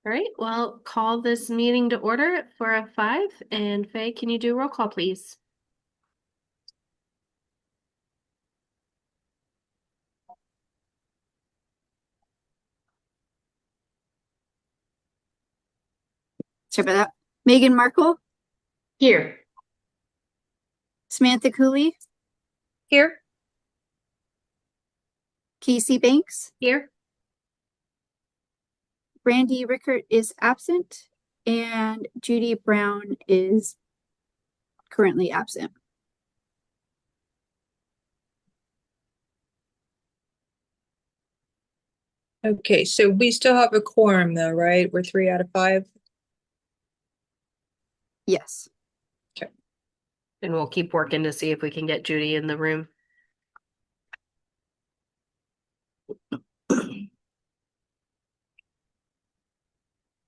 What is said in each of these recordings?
All right, well, call this meeting to order at 4:05. And Faye, can you do a roll call, please? Sorry about that. Meghan Markle, Here. Samantha Cooley, Here. Casey Banks, Here. Brandy Rickert is absent, and Judy Brown is currently absent. Okay, so we still have a quorum though, right? We're 3 out of 5. Yes. And we'll keep working to see if we can get Judy in the room.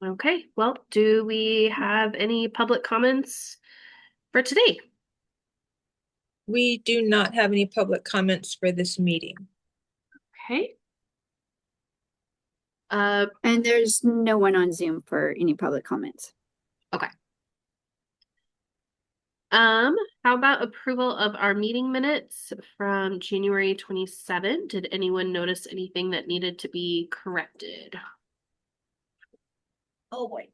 Okay, well, do we have any public comments for today? We do not have any public comments for this meeting. Okay. And there's no one on Zoom for any public comments. Okay. How about approval of our meeting minutes from January 27? Did anyone notice anything that needed to be corrected? Oh boy.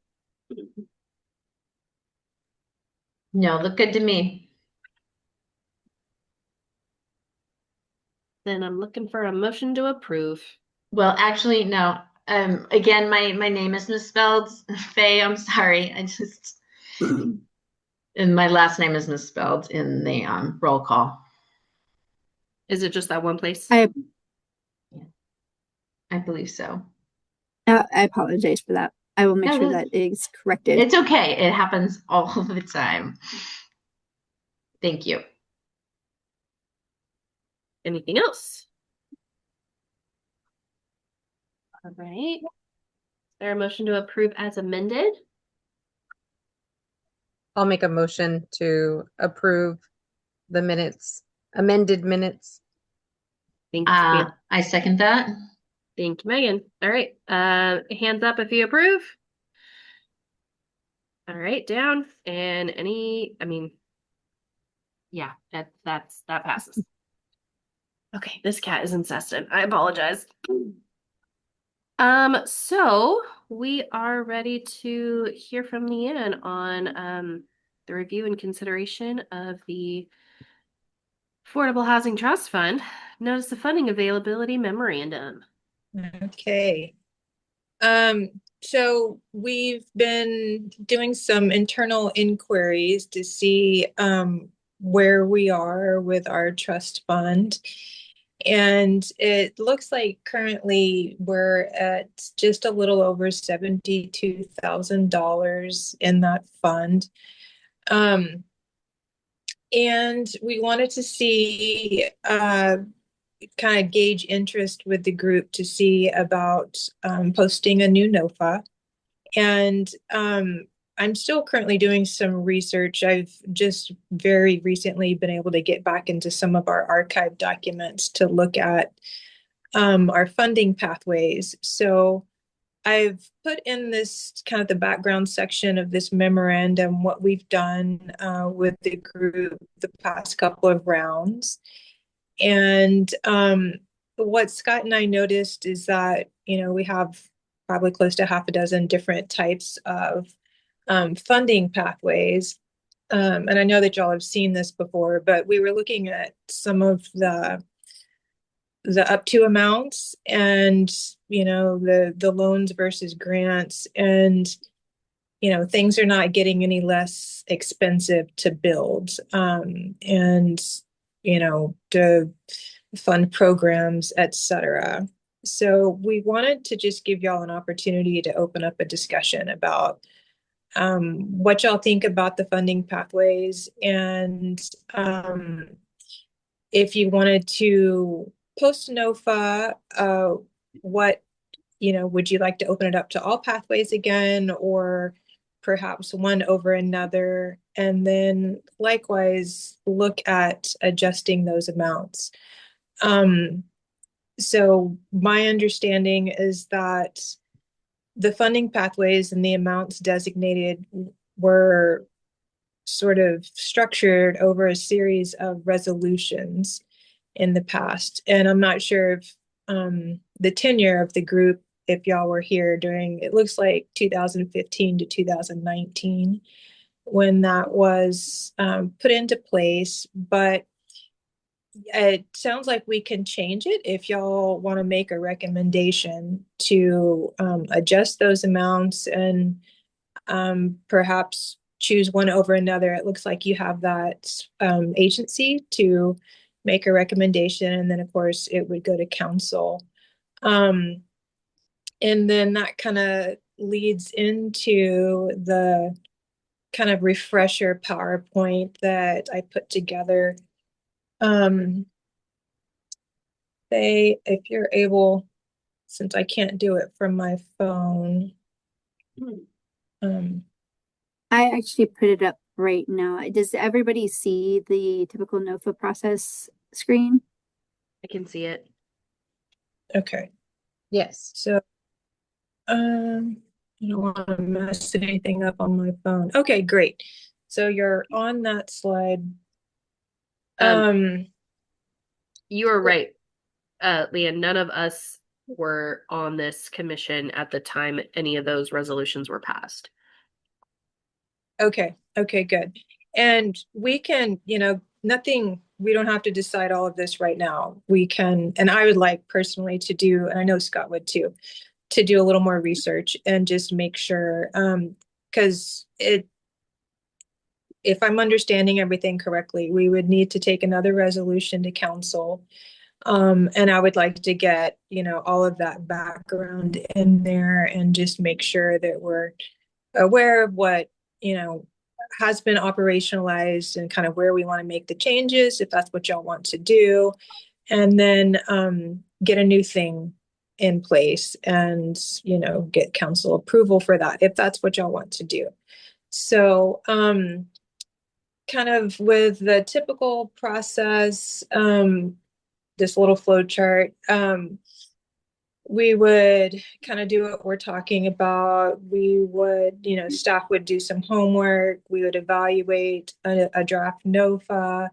No, look good to me. Then I'm looking for a motion to approve. Well, actually, no. Again, my name is misspelled. Faye, I'm sorry. And my last name is misspelled in the roll call. Is it just that one place? I believe so. I apologize for that. I will make No, sure that is corrected. It's okay. It happens all the time. Thank you. Anything else? All right. Is there a motion to approve as amended? I'll make a motion to approve the minutes, amended minutes. Thank you. I second that. Thank you, Megan. All right. Hands up if you approve. All right, down. And yeah, that passes. Okay, this cat is incessant. I apologize. So we are ready to hear from Leanne on the review and consideration of the Affordable Housing Trust Fund. Notice the funding availability memorandum. Okay. So we've been doing some internal inquiries to see where we are with our trust fund. And it looks like currently we're at just a little over $72,000 in that fund. And we wanted to see kind of gauge interest with the group to see about posting a new NOFA. And I'm still currently doing some research. I've just very recently been able to get back into some of our archive documents to look at our funding pathways. So I've put in this kind of the background section of this memorandum, what we've done with the group the past couple of rounds. And what Scott and I noticed is that, we have probably close to half a dozen different types of funding pathways. And I know that y'all have seen this before, but we were looking at some of the up to amounts and, the loans versus grants, and, things are not getting any less expensive to build. And to fund programs, etc. So we wanted to just give y'all an opportunity to open up a discussion about what y'all think about the funding pathways, and if you wanted to post NOFA, what would you like to open it up to all pathways again, or perhaps one over another, and then likewise look at adjusting those amounts. So my understanding is that the funding pathways and the amounts designated were sort of structured over a series of resolutions in the past. And I'm not sure if the tenure of the group, if y'all were here during, it looks like 2015 to 2019 when that was put into place, but it sounds like we can change it if y'all want to make a recommendation to adjust those amounts and perhaps choose one over another. It looks like you have that agency to make a recommendation, and then of course it would go to council. And then that kind of leads into the kind of refresher PowerPoint that I put together. If you're able, since I can't do it from my phone. I actually put it up right now. Does everybody see the typical NOFA process screen? I can see it. Okay, Yes. so I don't want to mess anything up on my phone. Okay, great. So you're on that slide. You are right, Leah. None of us were on this commission at the time any of those resolutions were passed. Okay, good. And we can, nothing, we don't have to decide all of this right now. We can, and I would like personally to do, and I know Scott would too, to do a little more research and just make sure, because if I'm understanding everything correctly, we would need to take another resolution to council. And I would like to get, all of that background in there and just make sure that we're aware of what, has been operationalized and kind of where we want to make the changes, if that's what y'all want to do. And then get a new thing in place and, get council approval for that, if that's what y'all want to do. So kind of with the typical process, this little flow chart, we would kind of do what we're talking about. We would, staff would do some homework. We would evaluate a draft NOFA,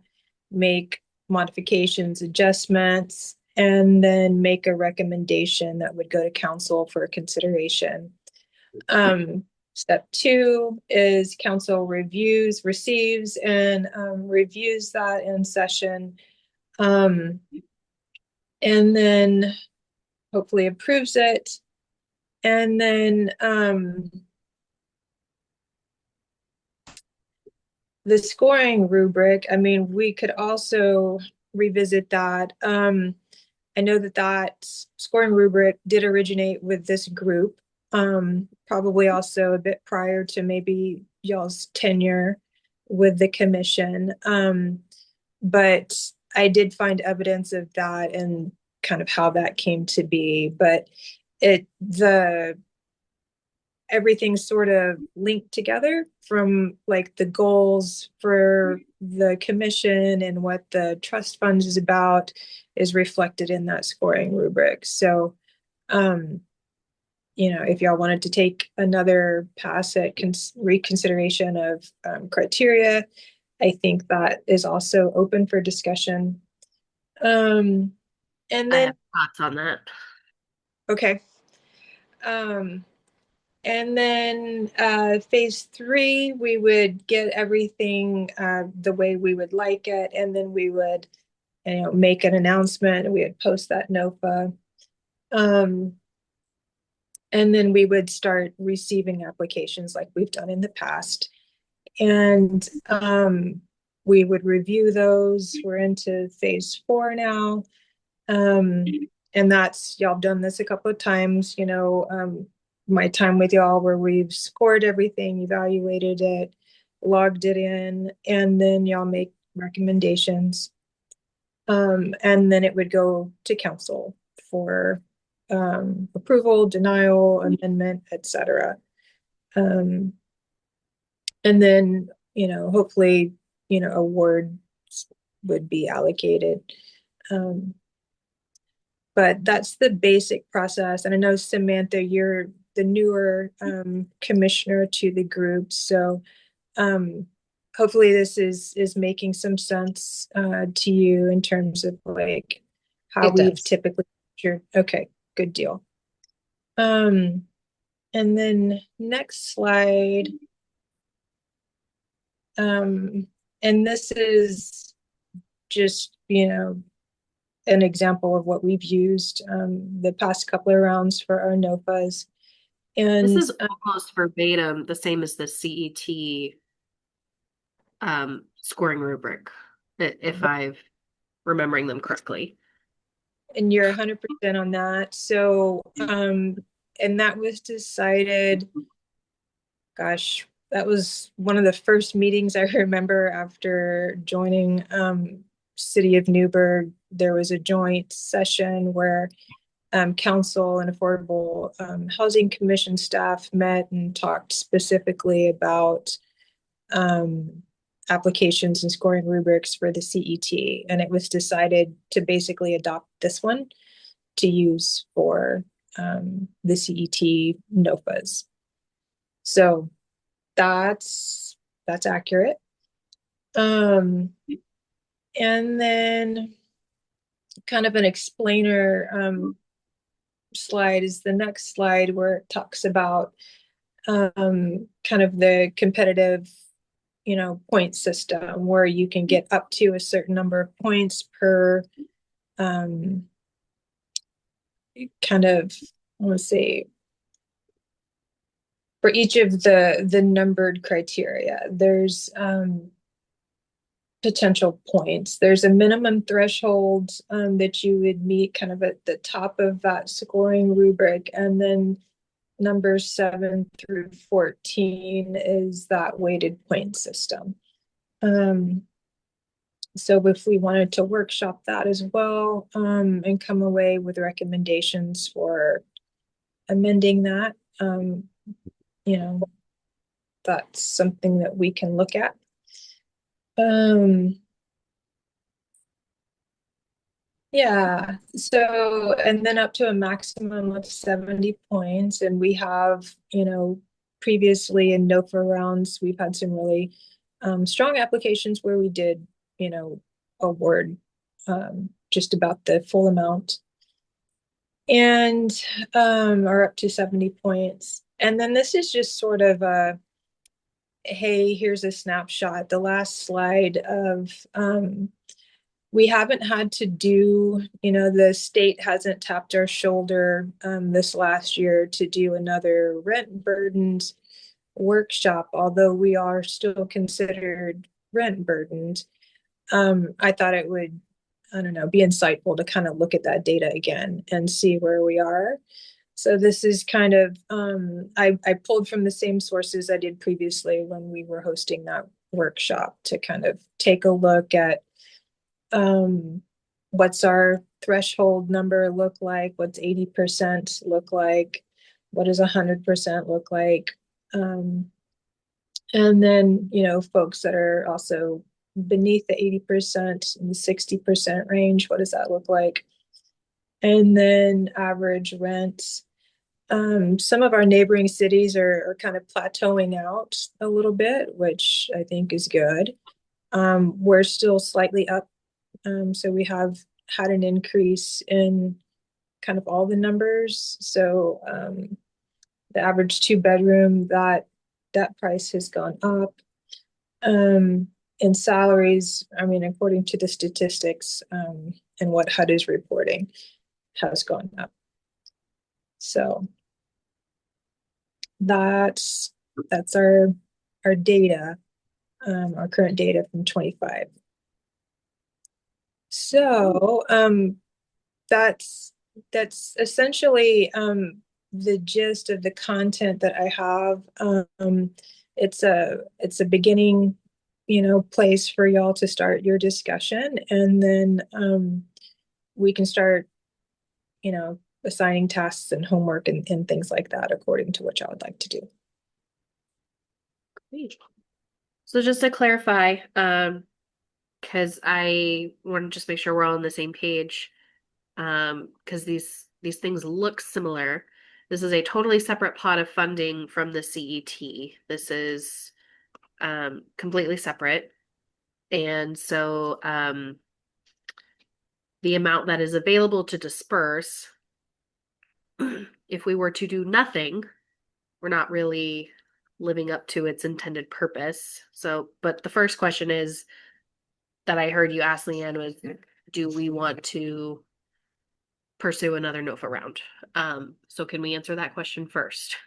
make modifications, adjustments, and then make a recommendation that would go to council for consideration. Step 2 is council receives and reviews that in session. And then hopefully approves it. And then the scoring rubric, I mean, we could also revisit that. I know that scoring rubric did originate with this group, probably also a bit prior to maybe y'all's tenure with the commission. But I did find evidence of that and kind of how that came to be, but everything's sort of linked together from like the goals for the commission and what the trust fund is about is reflected in that scoring rubric. So, if y'all wanted to take another pass at reconsideration of criteria, I think that is also open for discussion. And I then have thoughts on that. okay. And then phase 3, we would get everything the way we would like it, and then we would, make an announcement. We would post that NOFA, and then we would start receiving applications like we've done in the past, and we would review those. We're into phase 4 now. And that's, y'all have done this a couple of times, my time with y'all where we've scored everything, evaluated it, logged it in, and then y'all make recommendations. And then it would go to council for approval, denial, amendment, etc. And then, hopefully, awards would be allocated. But that's the basic process. And I know, Samantha, you're the newer commissioner to the group. So hopefully this is making some sense to you in terms of like how It we've does. typically okay, good deal. And then next slide. And this is just, an example of what we've used the past couple of rounds for our NOFAs. And This is almost verbatim the same as the CET scoring rubric, if I'm remembering them correctly. and you're 100% on that. So, and that was decided, gosh, that was one of the first meetings I remember after joining City of Newburgh. There was a joint session where council and affordable housing commission staff met and talked specifically about applications and scoring rubrics for the CET. And it was decided to basically adopt this one to use for the CET NOFAs. So that's accurate. And then kind of an explainer slide is the next slide, where it talks about kind of the competitive point system, where you can get up to a certain number of points per kind of, I want to say, for each of the numbered criteria. There's potential points. There's a minimum threshold that you would meet kind of at the top of that scoring rubric, and then numbers 7 through 14 is that weighted point system. So if we wanted to workshop that as well and come away with recommendations for amending that, that's something that we can look at. Yeah, so, and then up to a maximum of 70 points. And we have, previously in NOFA rounds, we've had some really strong applications where we did, award just about the full amount, and are up to 70 points. And then this is just sort of a, hey, here's a snapshot, the last slide of we haven't had to do, the state hasn't tapped our shoulder this last year to do another rent burdened workshop, although we are still considered rent burdened. I thought it would, I don't know, be insightful to kind of look at that data again and see where we are. So this is kind of, I pulled from the same sources I did previously when we were hosting that workshop to kind of take a look at what's our threshold number look like, what's 80% look like, what does 100% look like, and then folks that are also beneath the 80% and the 60% range, what does that look like? And then average rent. Some of our neighboring cities are kind of plateauing out a little bit, which I think is good. We're still slightly up. So we have had an increase in kind of all the numbers. So the average 2-bedroom, that price has gone up. In salaries, I mean, according to the statistics and what HUD is reporting, has gone up. So that's our data, our current data from 25. So that's essentially the gist of the content that I have. It's a beginning, place for y'all to start your discussion, and then we can start, assigning tasks and homework and things like that according to what y'all would like to do. Great. So just to clarify, because I want to just make sure we're all on the same page, because these things look similar. This is a totally separate pot of funding from the CET. This is completely separate. And so the amount that is available to disperse, if we were to do nothing, we're not really living up to its intended purpose. So, but the first question is that I heard you ask, Leanne, was do we want to pursue another NOFA round? So can we answer that question first?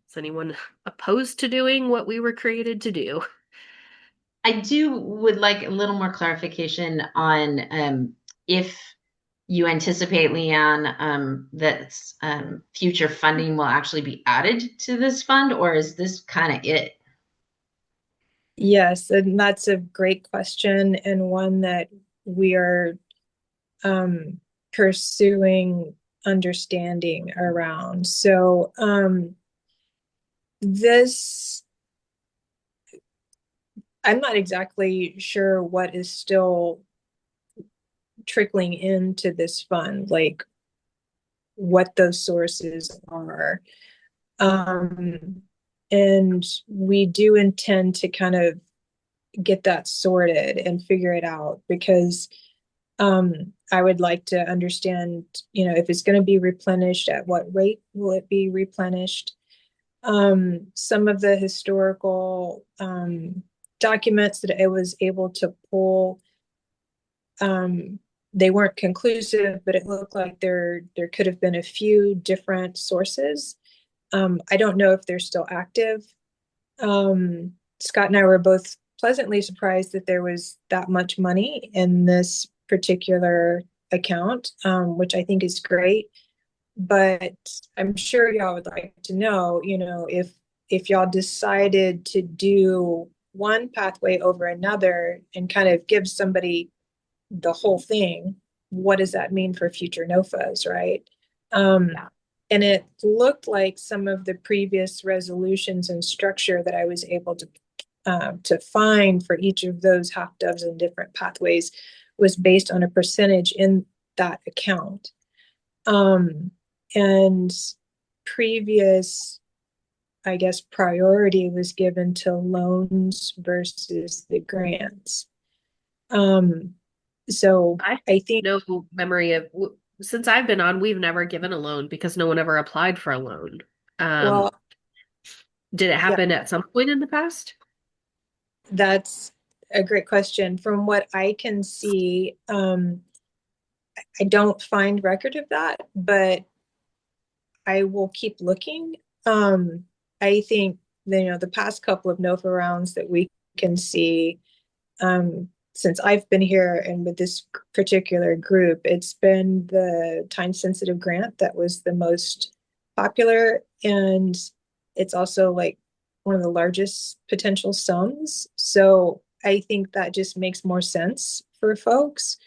Is anyone opposed to doing what we were created to do? I would like a little more clarification on if you anticipate, Leanne, that future funding will actually be added to this fund, or is this kind of it? Yes, and that's a great question, and one that we are pursuing understanding around. So this, I'm not exactly sure what is still trickling into this fund, like what those sources are. And we do intend to kind of get that sorted and figure it out, because I would like to understand, if it's going to be replenished, at what rate will it be replenished? Some of the historical documents that I was able to pull, they weren't conclusive, but it looked like there could have been a few different sources. I don't know if they're still active. Scott and I were both pleasantly surprised that there was that much money in this particular account, which I think is great. But I'm sure y'all would like to know, if y'all decided to do one pathway over another and kind of give somebody the whole thing, what does that mean for future NOFAs, right? And it looked like some of the previous resolutions and structure that I was able to find for each of those half dozen different pathways was based on a percentage in that account. And previous, I guess, priority was given to loans versus the grants. So I think no memory of, since I've been on, we've never given a loan because no one ever applied for a loan. well, Did it happen at some point in the past? that's a great question. From what I can see, I don't find record of that, but I will keep looking. I think the past couple of NOFA rounds that we can see, since I've been here and with this particular group, it's been the time-sensitive grant that was the most popular, and it's also like one of the largest potential sums. So I think that just makes more sense for folks.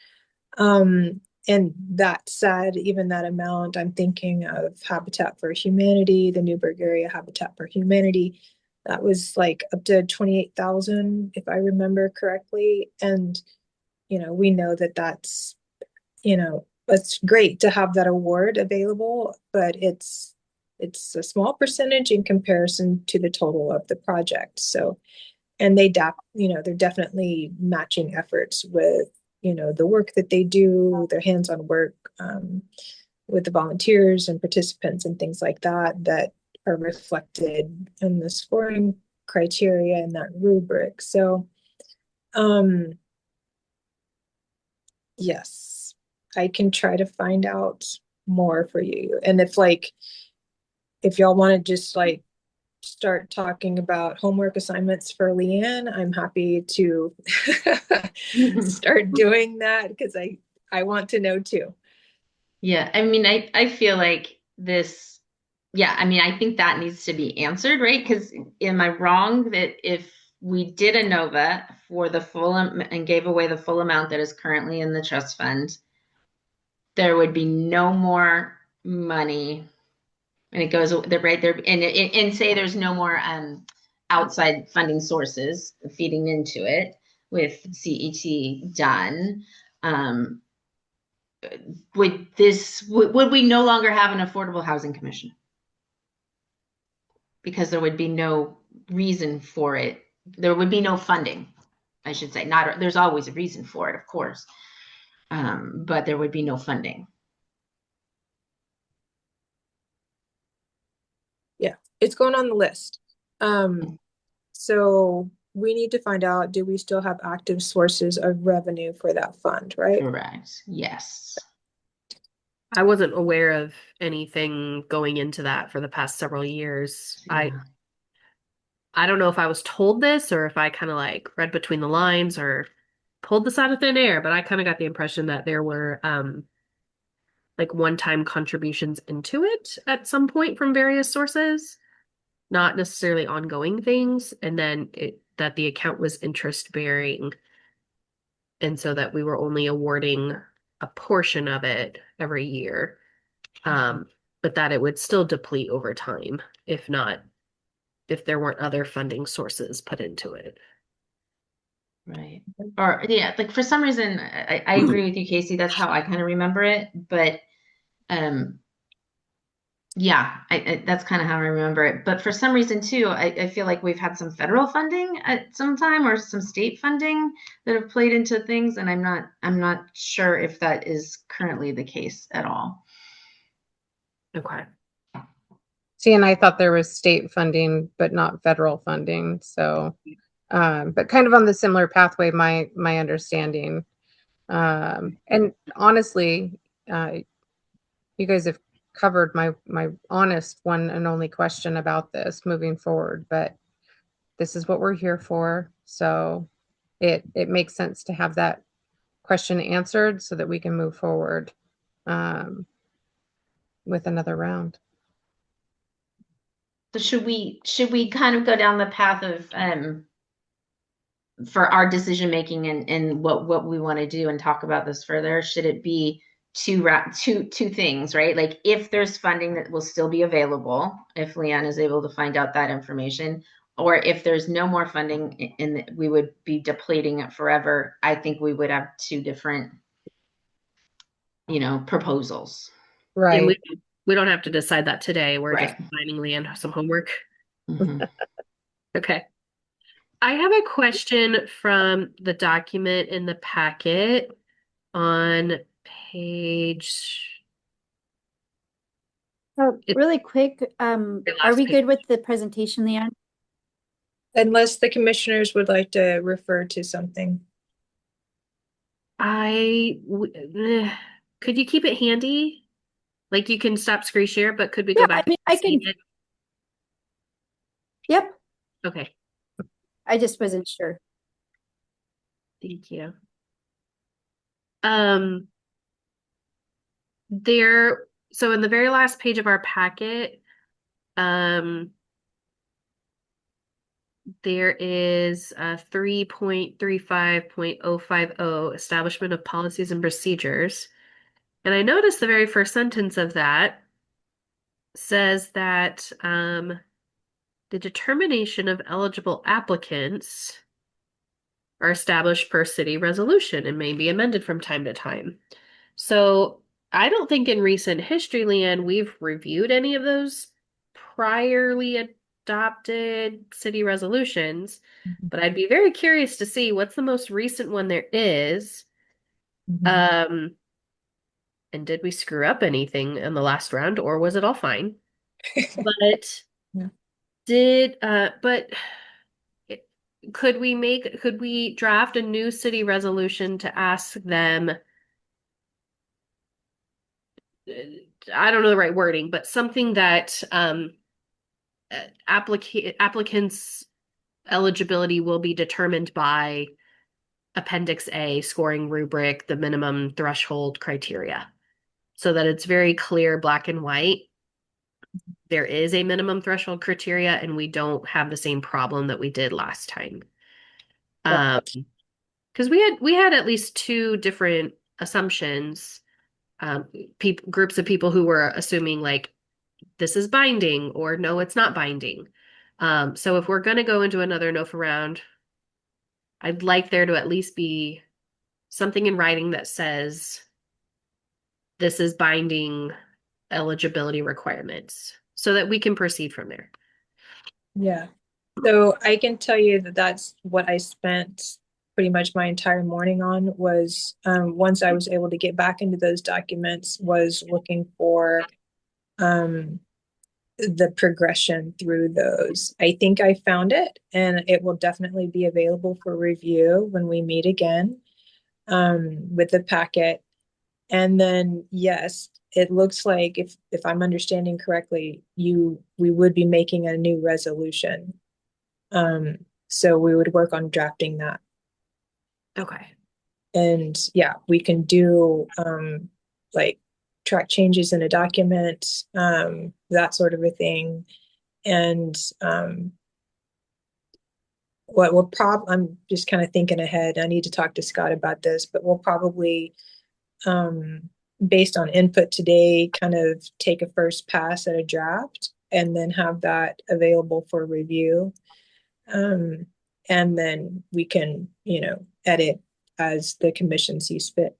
And that said, even that amount, I'm thinking of Habitat for Humanity, the Newburgh Area Habitat for Humanity. That was like up to 28,000, if I remember correctly. And, we know that that's great to have that award available, but it's a small percentage in comparison to the total of the project. So, and they're definitely matching efforts with the work that they do, their hands-on work with the volunteers and participants and things like that are reflected in the scoring criteria and that rubric. So, yes, I can try to find out more for you. And if y'all want to just start talking about homework assignments for Leanne, I'm happy to start doing that, because I want to know too. Yeah, I mean, I feel like this, yeah, I mean, I think that needs to be answered, right? Because am I wrong that if we did a NOVA for the full and gave away the full amount that is currently in the trust fund, there would be no more money, and it goes right there, and say there's no more outside funding sources feeding into it with CET done. would we no longer have an affordable housing commission? Because there would be no reason for it. There would be no funding, I should say. Not there's always a reason for it, of course, but there would be no funding. Yeah, it's going on the list. So we need to find out, do we still have active sources of revenue for that fund, right? Correct. Yes. I wasn't aware of anything going into that for the past several years. Yeah. I don't know if I was told this or if I kind of like read between the lines or pulled this out of thin air, but I kind of got the impression that there were like one-time contributions into it at some point from various sources, not necessarily ongoing things, and then that the account was interest bearing, and so that we were only awarding a portion of it every year. But that it would still deplete over time if there weren't other funding sources put into it. Right. Or yeah, like for some reason, I agree with you, Casey. That's how I kind of remember it. But yeah, that's kind of how I remember it. But for some reason too, I feel like we've had some federal funding at some time or some state funding that have played into things, and I'm not sure if that is currently the case at all. Okay. See, and I thought there was state funding, but not federal funding. So, but kind of on the similar pathway, my understanding. And honestly, you guys have covered my honest one and only question about this moving forward, but this is what we're here for. So it makes sense to have that question answered so that we can move forward with another round. So should we kind of go down the path of for our decision making and what we want to do and talk about this further? Should it be two things, right? Like if there's funding that will still be available, if Leanne is able to find out that information, or if there's no more funding and we would be depleting it forever, I think we would have two different, proposals. Right. And we don't have to decide that today. We're Right. just assigning Leanne some homework. Mhm. Okay. I have a question from the document in the packet on page. Really quick, Your are last we page. good with the presentation, Leanne? Unless the commissioners would like to refer to something. Could you keep it handy? Like you can stop screen share, but could we Yeah, go back? I mean, I and see can, it? yep, Okay, I just wasn't sure. thank you. So in the very last page of our packet, there is 3.35.050 establishment of policies and procedures. And I noticed the very first sentence of that says that the determination of eligible applicants are established per city resolution and may be amended from time to time. So I don't think in recent history, Leanne, we've reviewed any of those priorly adopted city resolutions, but I'd be very curious to see what's the most recent one there is. And did we screw up anything in the last round, or was it all fine? But Yeah. but could we draft a new city resolution to ask them, I don't know the right wording, but something that applicants' eligibility will be determined by Appendix A, scoring rubric, the minimum threshold criteria, so that it's very clear, black and white. There is a minimum threshold criteria, and we don't have the same problem that we did last time. Because we had at least two different assumptions. Groups of people who were assuming like this is binding or no, it's not binding. So if we're going to go into another NOFA round, I'd like there to at least be something in writing that says this is binding eligibility requirements so that we can proceed from there. Yeah. So I can tell you that that's what I spent pretty much my entire morning on was once I was able to get back into those documents was looking for the progression through those. I think I found it and it will definitely be available for review when we meet again with the packet. And then, yes, it looks like if I'm understanding correctly, we would be making a new resolution. So we would work on drafting that. Okay. And yeah, we can do like track changes in a document, that sort of a thing. And what we'll I'm just kind of thinking ahead. I need to talk to Scott about this, but we'll probably based on input today, kind of take a first pass at a draft and then have that available for review. And then we can, edit as the commission sees fit.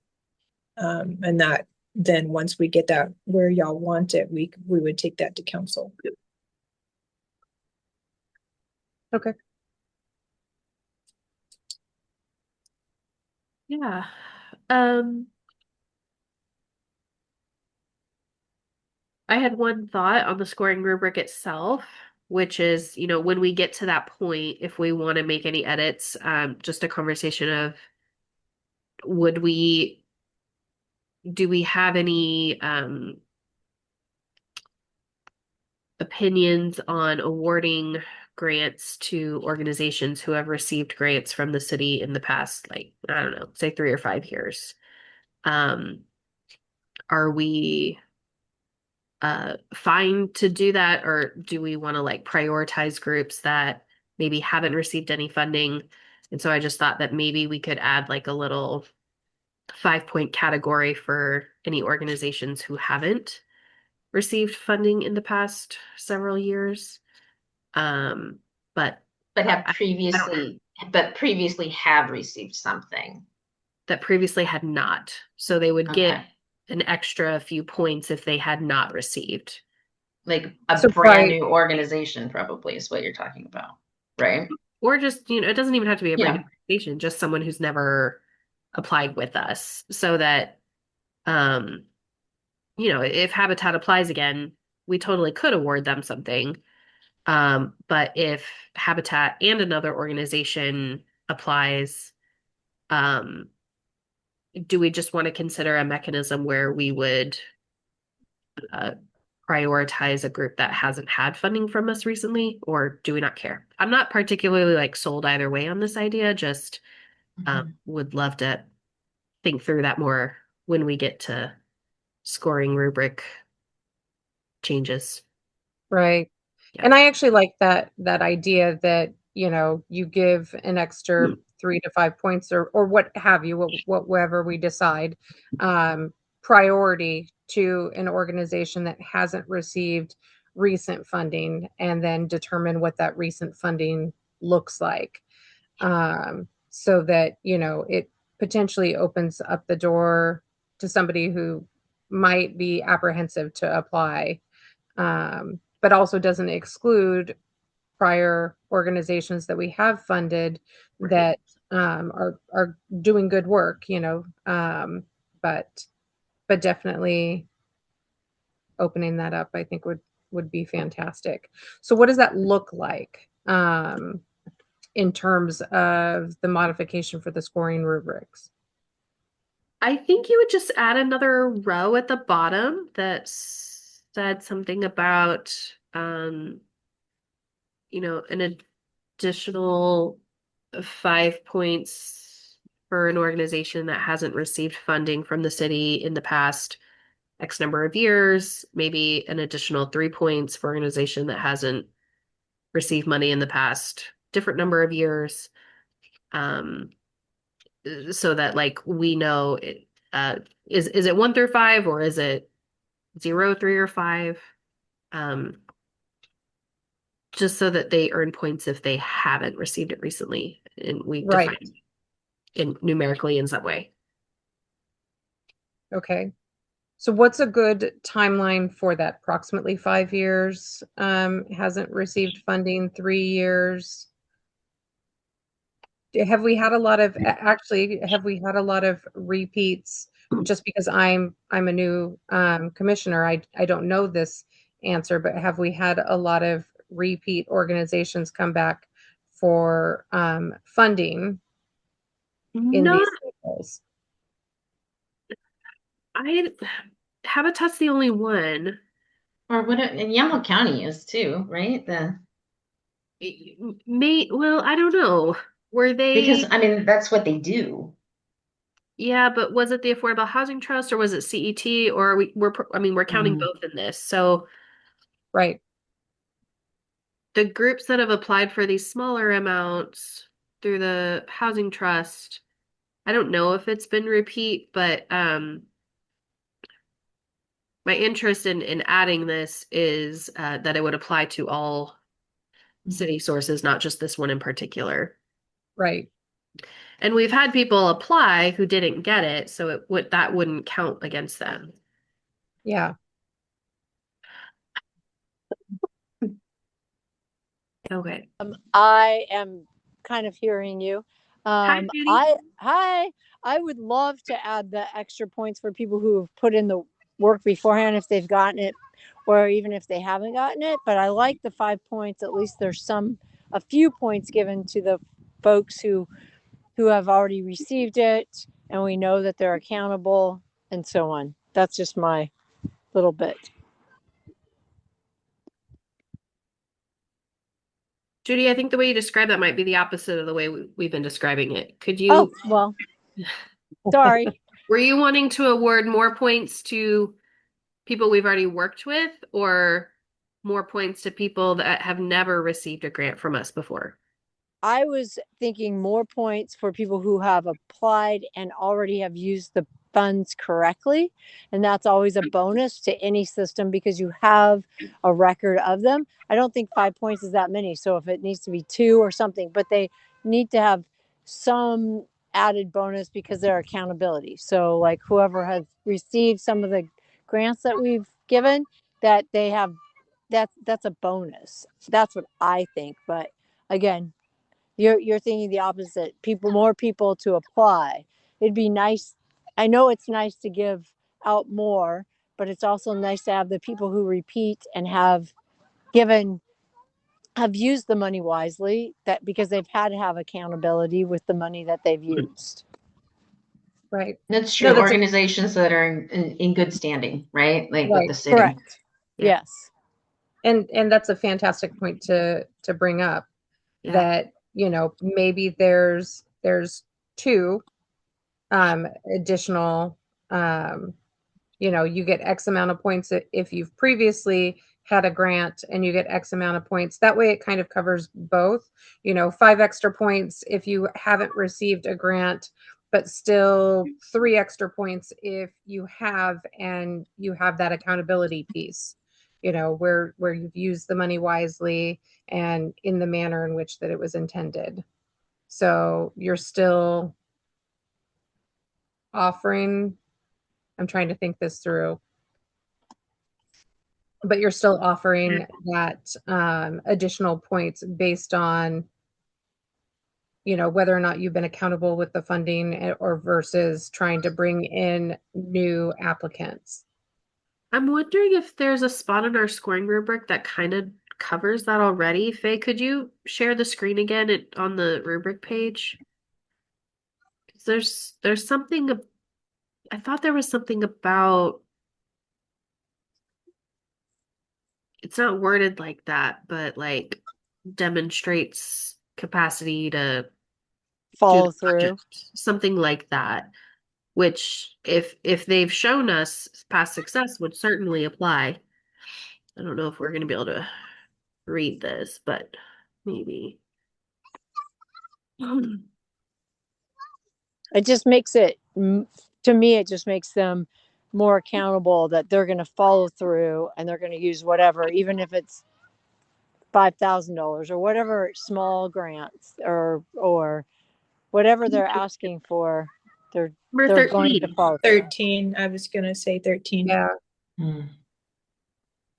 And that then once we get that where y'all want it, we would take that to council. Okay. Yeah. I had one thought on the scoring rubric itself, which is, when we get to that point, if we want to make any edits, just a conversation of do we have any opinions on awarding grants to organizations who have received grants from the city in the past, like, I don't know, say 3 or 5 years. Are we fine to do that, or do we want to like prioritize groups that maybe haven't received any funding? And so I just thought that maybe we could add like a little 5-point category for any organizations who haven't received funding in the past several years. But have I previously have received something. that previously had not. So they would get Okay. an extra few points if they had not received. Like a So brand new organization probably is what you're talking about, right? Or just, it doesn't even have to be a brand Yeah. new organization, just someone who's never applied with us, so that, if Habitat applies again, we totally could award them something. But if Habitat and another organization applies, do we just want to consider a mechanism where we would prioritize a group that hasn't had funding from us recently, or do we not care? I'm not particularly like sold either way on this idea, just would love to think through that more when we get to scoring rubric changes. Right. Yeah. And I actually like that idea that, you give an extra 3 to 5 points or what have you, whatever we decide, priority to an organization that hasn't received recent funding, and then determine what that recent funding looks like. So that, it potentially opens up the door to somebody who might be apprehensive to apply, but also doesn't exclude prior organizations that we have funded that are doing good work, but definitely opening that up, I think would be fantastic. So what does that look like in terms of the modification for the scoring rubrics? I think you would just add another row at the bottom that said something about, an additional 5 points for an organization that hasn't received funding from the city in the past X number of years, maybe an additional 3 points for an organization that hasn't received money in the past different number of years. So that like we know it, is it 1 through 5, or is it 0, 3, or 5? Just so that they earn points if they haven't received it recently, and we Right. define it numerically in some way. Okay. So what's a good timeline for that? Approximately 5 years, hasn't received funding, 3 years. Have we had a lot of, actually, have we had a lot of repeats? Just because I'm a new commissioner, I don't know this answer, but have we had a lot of repeat organizations come back for funding in Not, these cycles? I, Habitat's the only one. Or what? And Yamhill County is too, right? Well, I don't know. Were Because they, I mean that's what they do. yeah, but was it the Affordable Housing Trust or was it CET or I mean, we're counting Mhm. both in this. So Right. the groups that have applied for these smaller amounts through the Housing Trust, I don't know if it's been repeat, but my interest in adding this is that it would apply to all city sources, not just this one in particular. Right. And we've had people apply who didn't get it, so that wouldn't count against them. Yeah. Okay. I am kind of hearing you. Hi, Judy. I would love to add the extra points for people who have put in the work beforehand if they've gotten it, or even if they haven't gotten it. But I like the 5 points. At least there's a few points given to the folks who have already received it, and we know that they're accountable and so on. That's just my little bit. Judy, I think the way you describe that might be the opposite of the way we've been describing it. Oh, well, sorry. Were you wanting to award more points to people we've already worked with or more points to people that have never received a grant from us before? I was thinking more points for people who have applied and already have used the funds correctly. And that's always a bonus to any system because you have a record of them. I don't think 5 points is that many. So if it needs to be 2 or something, but they need to have some added bonus because they're accountability. So like whoever has received some of the grants that we've given, that they have, that's a bonus. That's what I think. But again, you're thinking the opposite. More people to apply. It'd be nice. I know it's nice to give out more, but it's also nice to have the people who repeat and given have used the money wisely, that because they've had to have accountability with the money that they've used. Right. That's No, true. Organizations that are in good standing, right? Like with Right. the city. Correct. Yeah. Yes. And that's a fantastic point to bring up. Yeah. That, maybe there's two additional, you get X amount of points if you've previously had a grant and you get X amount of points. That way it kind of covers both, 5 extra points if you haven't received a grant, but still 3 extra points if you have, and you have that accountability piece, where you've used the money wisely and in the manner in which that it was intended. So you're still offering, I'm trying to think this through, but you're still offering that additional points based on, whether or not you've been accountable with the funding or versus trying to bring in new applicants. I'm wondering if there's a spot in our scoring rubric that kind of covers that already. Faye, could you share the screen again on the rubric page? 'Cause there's something I thought there was something about it's not worded like that, but like demonstrates capacity to do Follow the through. project, something like that, which if they've shown us past success would certainly apply. I don't know if we're going to be able to read this, but maybe. It just makes it, to me, it just makes them more accountable that they're going to follow through and they're going to use whatever, even if it's $5,000 or whatever small grants or whatever they're asking for, they're Number they're going to 13 follow through. 13. I was gonna say 13. Yeah.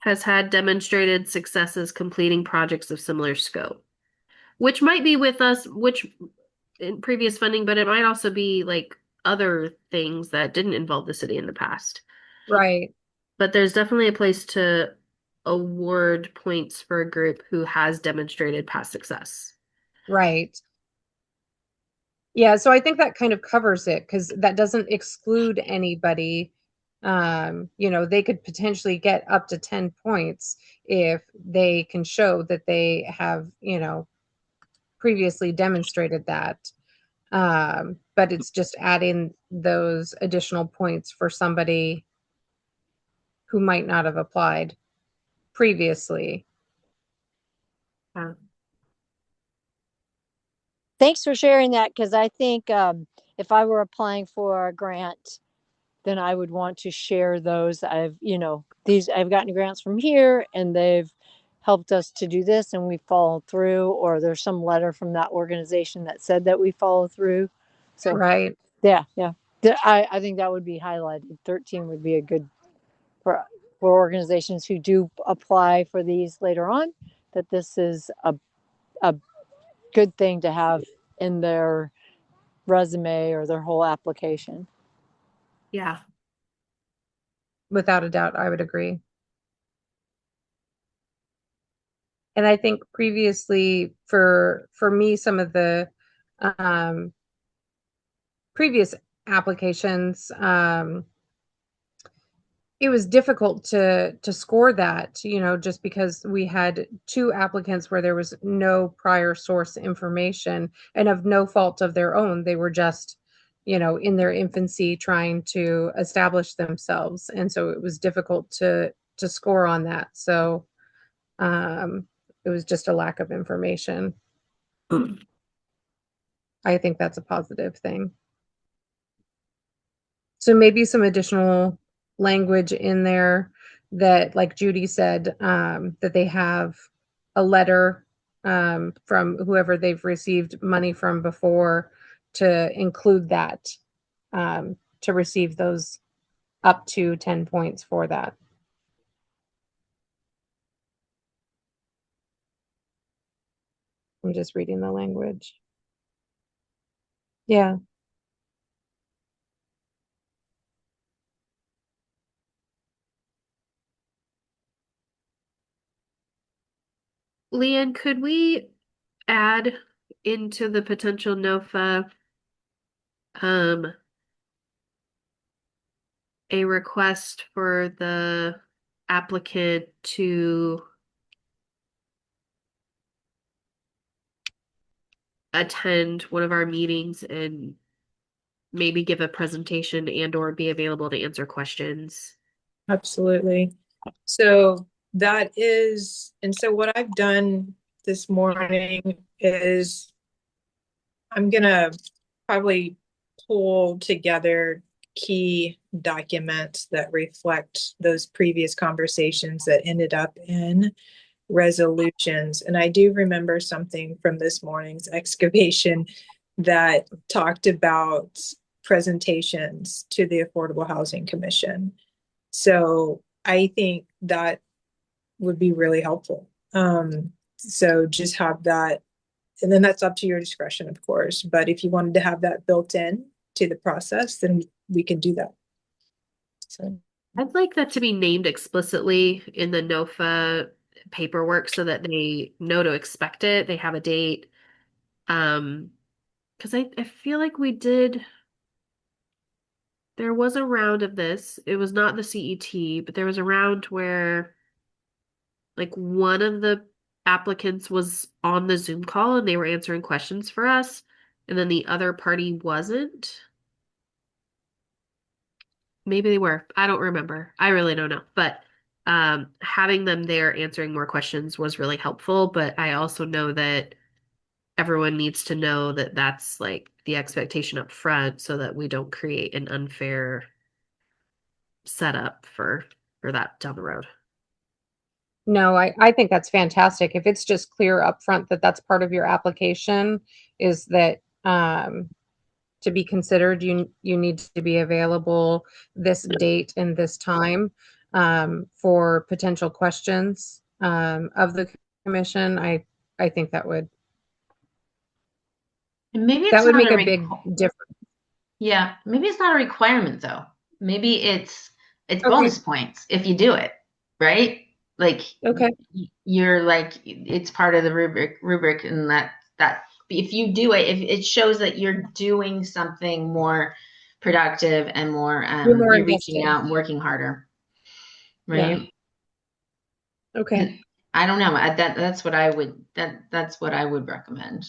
has had demonstrated successes completing projects of similar scope, which might be with us, which in previous funding, but it might also be like other things that didn't involve the city in the past. Right. But there's definitely a place to award points for a group who has demonstrated past success. Right. Yeah, so I think that kind of covers it because that doesn't exclude anybody. They could potentially get up to 10 points if they can show that they have, previously demonstrated that. But it's just adding those additional points for somebody who might not have applied previously. Thanks for sharing that, because I think if I were applying for a grant, then I would want to share those. I've gotten grants from here and they've helped us to do this and we followed through, or there's some letter from that organization that said that we follow through. So Right. yeah. I think that would be highlighted. 13 would be a good for organizations who do apply for these later on, that this is a good thing to have in their resume or their whole application. Yeah. Without a doubt, I would agree. And I think previously for me, some of the previous applications, it was difficult to score that, just because we had 2 applicants where there was no prior source information, and of no fault of their own. They were just, in their infancy trying to establish themselves. And so it was difficult to score on that. So it was just a lack of information. I think that's a positive thing. So maybe some additional language in there that, like Judy said, that they have a letter from whoever they've received money from before, to include that, to receive those up to 10 points for that. I'm just reading the language. Yeah. Leanne, could we add into the potential NOFA a request for the applicant to attend one of our meetings and maybe give a presentation and or be available to answer questions? Absolutely. So so what I've done this morning is I'm gonna probably pull together key documents that reflect those previous conversations that ended up in resolutions. And I do remember something from this morning's excavation that talked about presentations to the Affordable Housing Commission. So I think that would be really helpful. So just have that, and then that's up to your discretion, of course. But if you wanted to have that built in to the process, then we can do that. So I'd like that to be named explicitly in the NOFA paperwork so that they know to expect it. They have a date. Because I feel like there was a round of this. It was not the CET, but there was a round where like one of the applicants was on the Zoom call and they were answering questions for us, and then the other party wasn't. Maybe they were. I don't remember. I really don't know. But having them there answering more questions was really helpful. But I also know that everyone needs to know that that's like the expectation up front so that we don't create an unfair setup for that down the road. No, I think that's fantastic. If it's just clear up front that that's part of your application, is that to be considered, you need to be available this date and this time for potential questions of the commission. I think that would And maybe it's not make a a big difference. yeah, maybe it's not a requirement though. Maybe it's Okay. bonus points if you do it, right? Like Okay. you're like it's part of the rubric and that if you do it, if it shows that you're doing something more productive and more You're more you're reaching invested. out and working harder, Yeah. right? Okay. I don't know. That's what I would that's what I would recommend.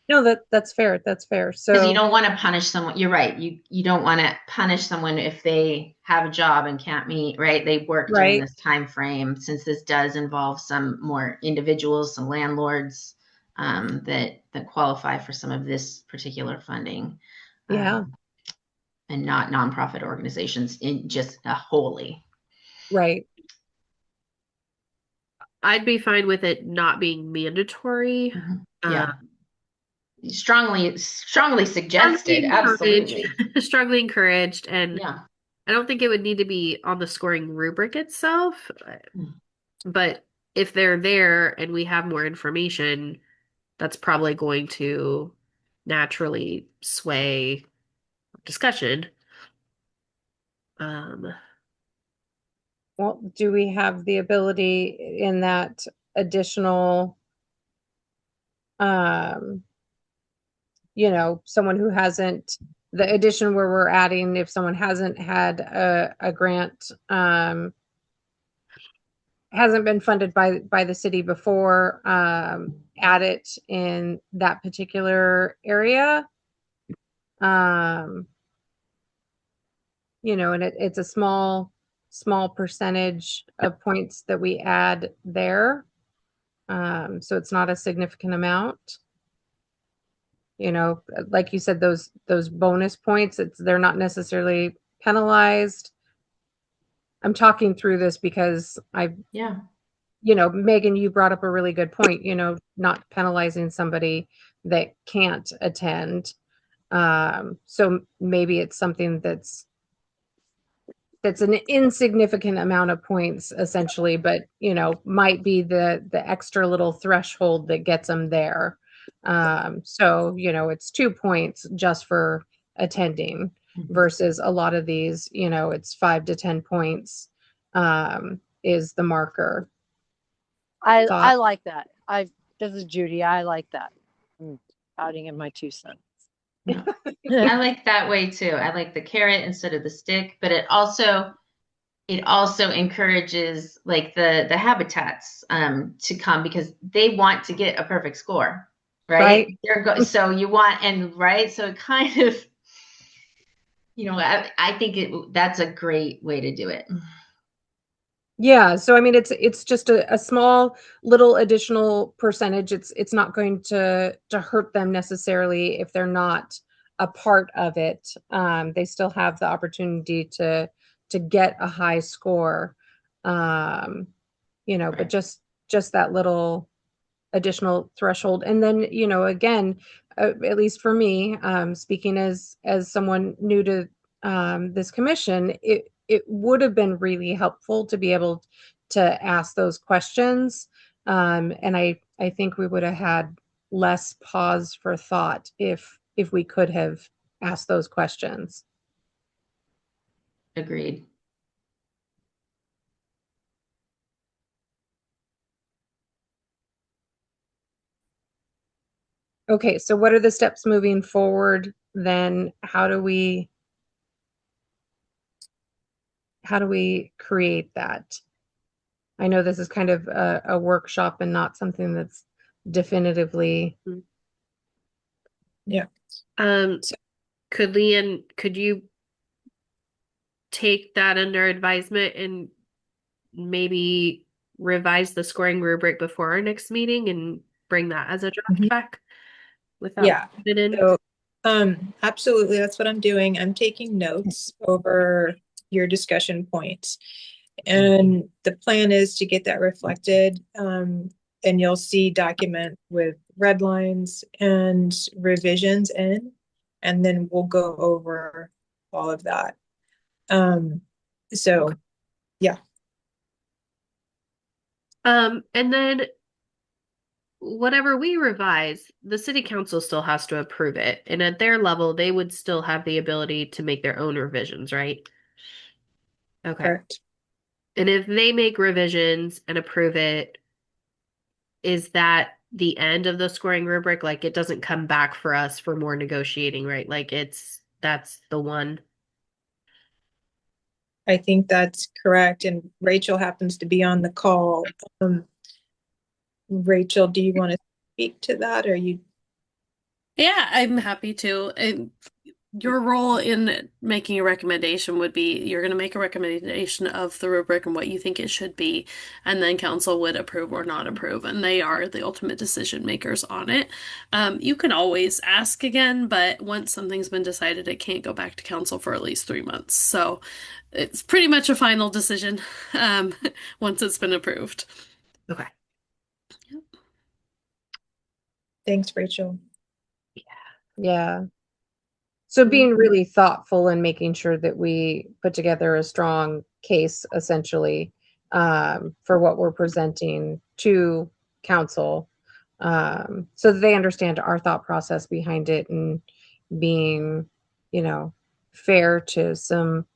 No, that's fair. That's fair. Because you So don't want to punish someone. You're right. You don't want to punish someone if they have a job and can't meet, right? They work during right. this time frame, since this does involve some more individuals, some landlords that qualify for some of this particular funding. Yeah. And not nonprofit organizations in just wholly. Right. I'd be fine with it not being mandatory. Yeah. Strongly suggested. Absolutely. Strongly encouraged. And Yeah. I don't think it would need to be on the scoring rubric itself. But if they're there and we have more information, that's probably going to naturally sway discussion. Well, do we have the ability in that additional, someone who hasn't, the addition where we're adding, if someone hasn't had a grant, hasn't been funded by the city before, add it in that particular area? And it's a small percentage of points that we add there. So it's not a significant amount. Like you said, those bonus points, they're not necessarily penalized. I'm talking through this because Megan, you brought up a really good point, not penalizing somebody that can't attend. So maybe it's something that's an insignificant amount of points essentially, but might be the extra little threshold that gets them there. So it's 2 points just for attending versus a lot of these, it's 5 to 10 points is the marker. I like that. This is Judy. I like that. I'm adding in my 2 cents. I like that way too. I like the carrot instead of the stick, but it also encourages like the habitats to come because they want to get a perfect score, right? So you want so it kind of I think that's a great way to do it. Yeah, so I mean it's just a small little additional percentage. It's not going to hurt them necessarily if they're not a part of it. They still have the opportunity to get a high score. Right. But just that little additional threshold. And then, again, at least for me, speaking as someone new to this commission, it would have been really helpful to be able to ask those questions. And I think we would have had less pause for thought if we could have asked those questions. Agreed. Okay, so what are the steps moving forward then? How do we create that? I know this is kind of a workshop and not something that's definitively. Yeah. Could you take that under advisement and maybe revise the scoring rubric before our next meeting and bring that as a draft back without it in? So, absolutely, that's what I'm doing. I'm taking notes over your discussion points. And the plan is to get that reflected. And you'll see document with red lines and revisions in. and then we'll go over all of that. So yeah. And then whatever we revise, the city council still has to approve it. And at their level, they would still have the ability to make their own revisions, right? Okay. Correct. And if they make revisions and approve it, is that the end of the scoring rubric? Like it doesn't come back for us for more negotiating, right? Like that's the one. I think that's correct. And Rachel happens to be on the call. Rachel, do you want to speak to that, or you? Yeah, I'm happy to. And your role in making a recommendation would be you're going to make a recommendation of the rubric and what you think it should be, and then council would approve or not approve, and they are the ultimate decision makers on it. You can always ask again, but once something's been decided, it can't go back to council for at least 3 months. So it's pretty much a final decision once it's been approved. Okay. Thanks, Rachel. Yeah. So being really thoughtful and making sure that we put together a strong case essentially for what we're presenting to council so that they understand our thought process behind it and being, fair to some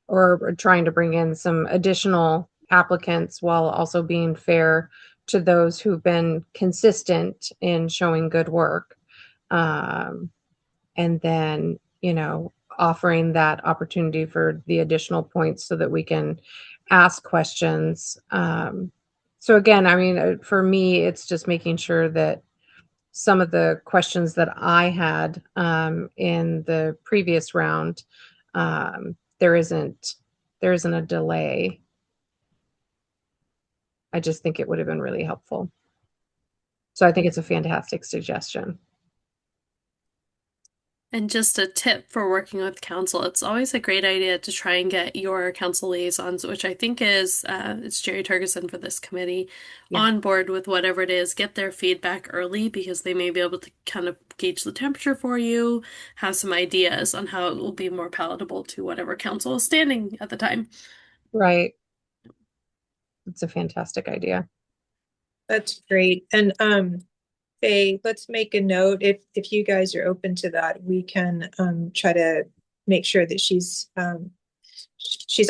or trying to bring in some additional applicants while also being fair to those who've been consistent in showing good work. And then, offering that opportunity for the additional points so that we can ask questions. So again, I mean, for me, it's just making sure that some of the questions that I had in the previous round, there isn't a delay. I just think it would have been really helpful. So I think it's a fantastic suggestion. And just a tip for working with council, it's always a great idea to try and get your council liaisons, which I think is it's Jerry Turgeson for this committee, on board with whatever it is, get their feedback early because they may be able to kind of gauge the temperature for you, have some ideas on how it will be more palatable to whatever council is standing at the time. Right. It's a fantastic idea. That's great. And Faye, let's make a note. If you guys are open to that, we can try to make sure that she's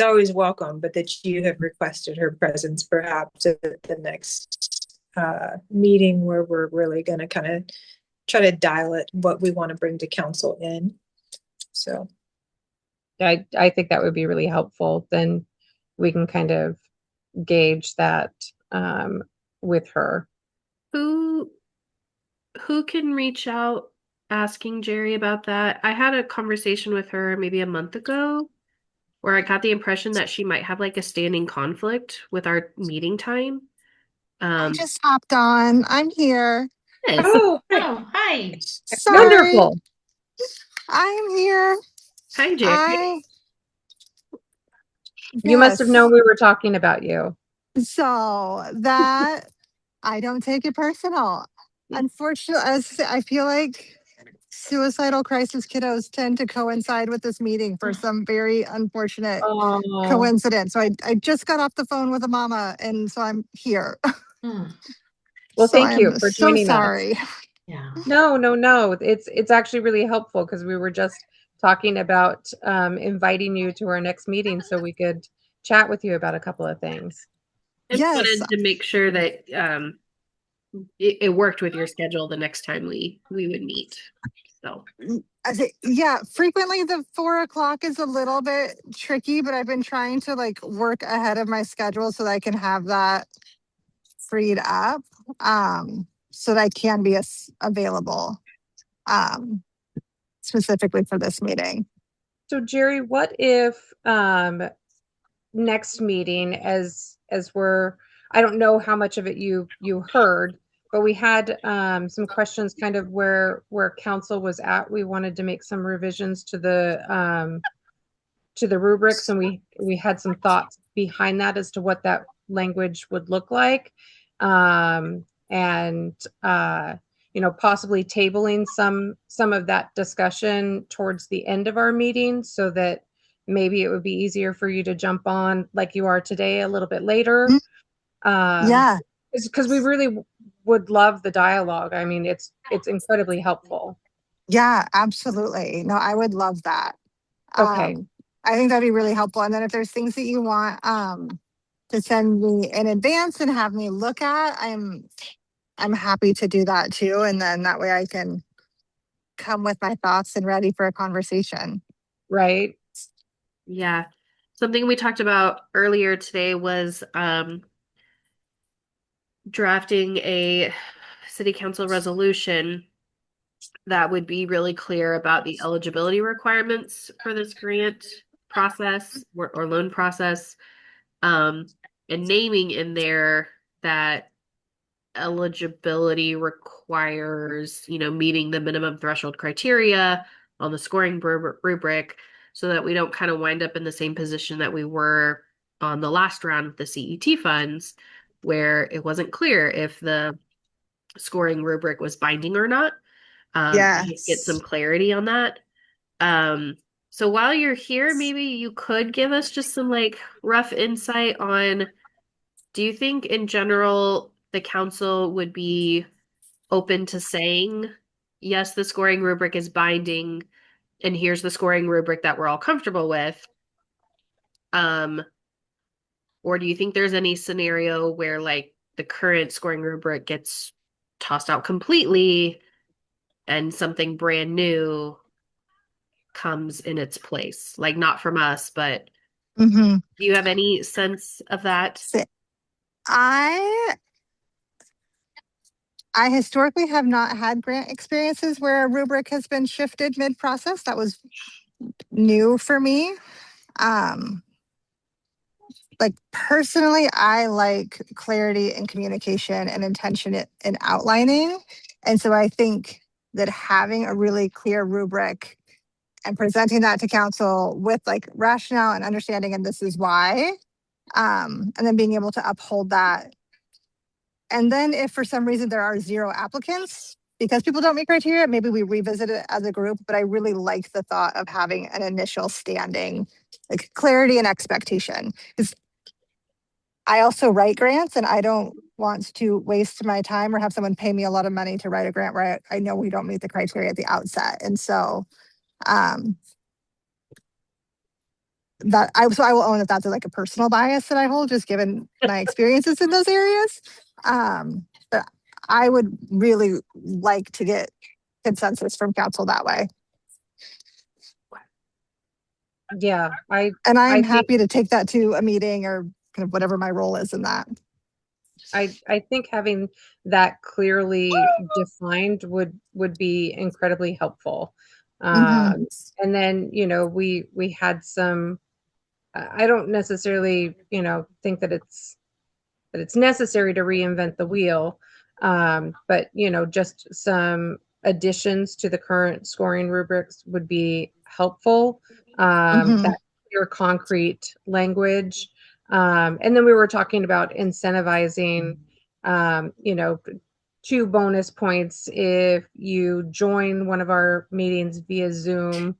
always welcome, but that you have requested her presence perhaps at the next meeting where we're really going to kind of try to dial it what we want to bring to council in. So I think that would be really helpful. Then we can kind of gauge that with her. Who can reach out asking Jerry about that? I had a conversation with her maybe a month ago where I got the impression that she might have like a standing conflict with our meeting time. I just hopped on. I'm here. Yes. Oh, hi. Sorry. Wonderful. I'm here. Hi, Jerry. You must have known we were talking about you. So that I don't take it personal. Unfortunately, I feel like suicidal crisis kiddos tend to coincide with this meeting for some very unfortunate coincidence. So I just got off the phone with a mama, and so I'm here. Well, so thank you for joining sorry. us. Yeah. No. It's actually really helpful because we were just talking about inviting you to our next meeting so we could chat with you about a couple of things. And wanted to make sure that it worked with your schedule the next time we would meet. So frequently the 4 o'clock is a little bit tricky, but I've been trying to like work ahead of my schedule so that I can have that freed up, so that I can be available specifically for this meeting. So Jerry, what if next meeting as I don't know how much of it you heard, but we had some questions kind of where council was at. We wanted to make some revisions to the rubrics, and we had some thoughts behind that as to what that language would look like. possibly tabling some of that discussion towards the end of our meeting so that maybe it would be easier for you to jump on like you are today a little bit later. Yeah. Because we really would love the dialogue. I mean, it's incredibly helpful. Yeah, absolutely. No, I would love that. Okay. I think that'd be really helpful. And then if there's things that you want to send me in advance and have me look at, I'm happy to do that too. And then that way I can come with my thoughts and ready for a conversation. Right. Yeah. Something we talked about earlier today was drafting a city council resolution that would be really clear about the eligibility requirements for this grant process or loan process, and naming in there that eligibility requires, meeting the minimum threshold criteria on the scoring rubric so that we don't kind of wind up in the same position that we were on the last round with the CET funds, where it wasn't clear if the scoring rubric was binding or not. Just get some clarity on that. So while you're here, maybe you could give us just some like rough insight on, do you think in general the council would be open to saying, yes, the scoring rubric is binding, and here's the scoring rubric that we're all comfortable with? Or do you think there's any scenario where like the current scoring rubric gets tossed out completely and something brand new comes in its place? Like not from us, but Mm-hmm. do you have any sense of that? I historically have not had grant experiences where a rubric has been shifted mid-process. That was new for me. Like personally, I like clarity and communication and intention in outlining. And so I think that having a really clear rubric and presenting that to council with like rationale and understanding, and this is why, and then being able to uphold that. And then if for some reason there are 0 applicants, because people don't meet criteria, maybe we revisit it as a group. But I really like the thought of having an initial standing, like clarity and expectation. Because I also write grants and I don't want to waste my time or have someone pay me a lot of money to write a grant where I know we don't meet the criteria at the outset. And so I will own that that's like a personal bias that I hold, just given my experiences in those areas. But I would really like to get consensus from council that way. Yeah, I'm I happy to take that to a meeting or kind of whatever my role is in that. I think having that clearly defined would be incredibly helpful. And then, we had some, I don't necessarily, think that it's necessary to reinvent the wheel. But, just some additions to the current scoring rubrics would be helpful. That clear, concrete language. And then we were talking about incentivizing, 2 bonus points if you join one of our meetings via Zoom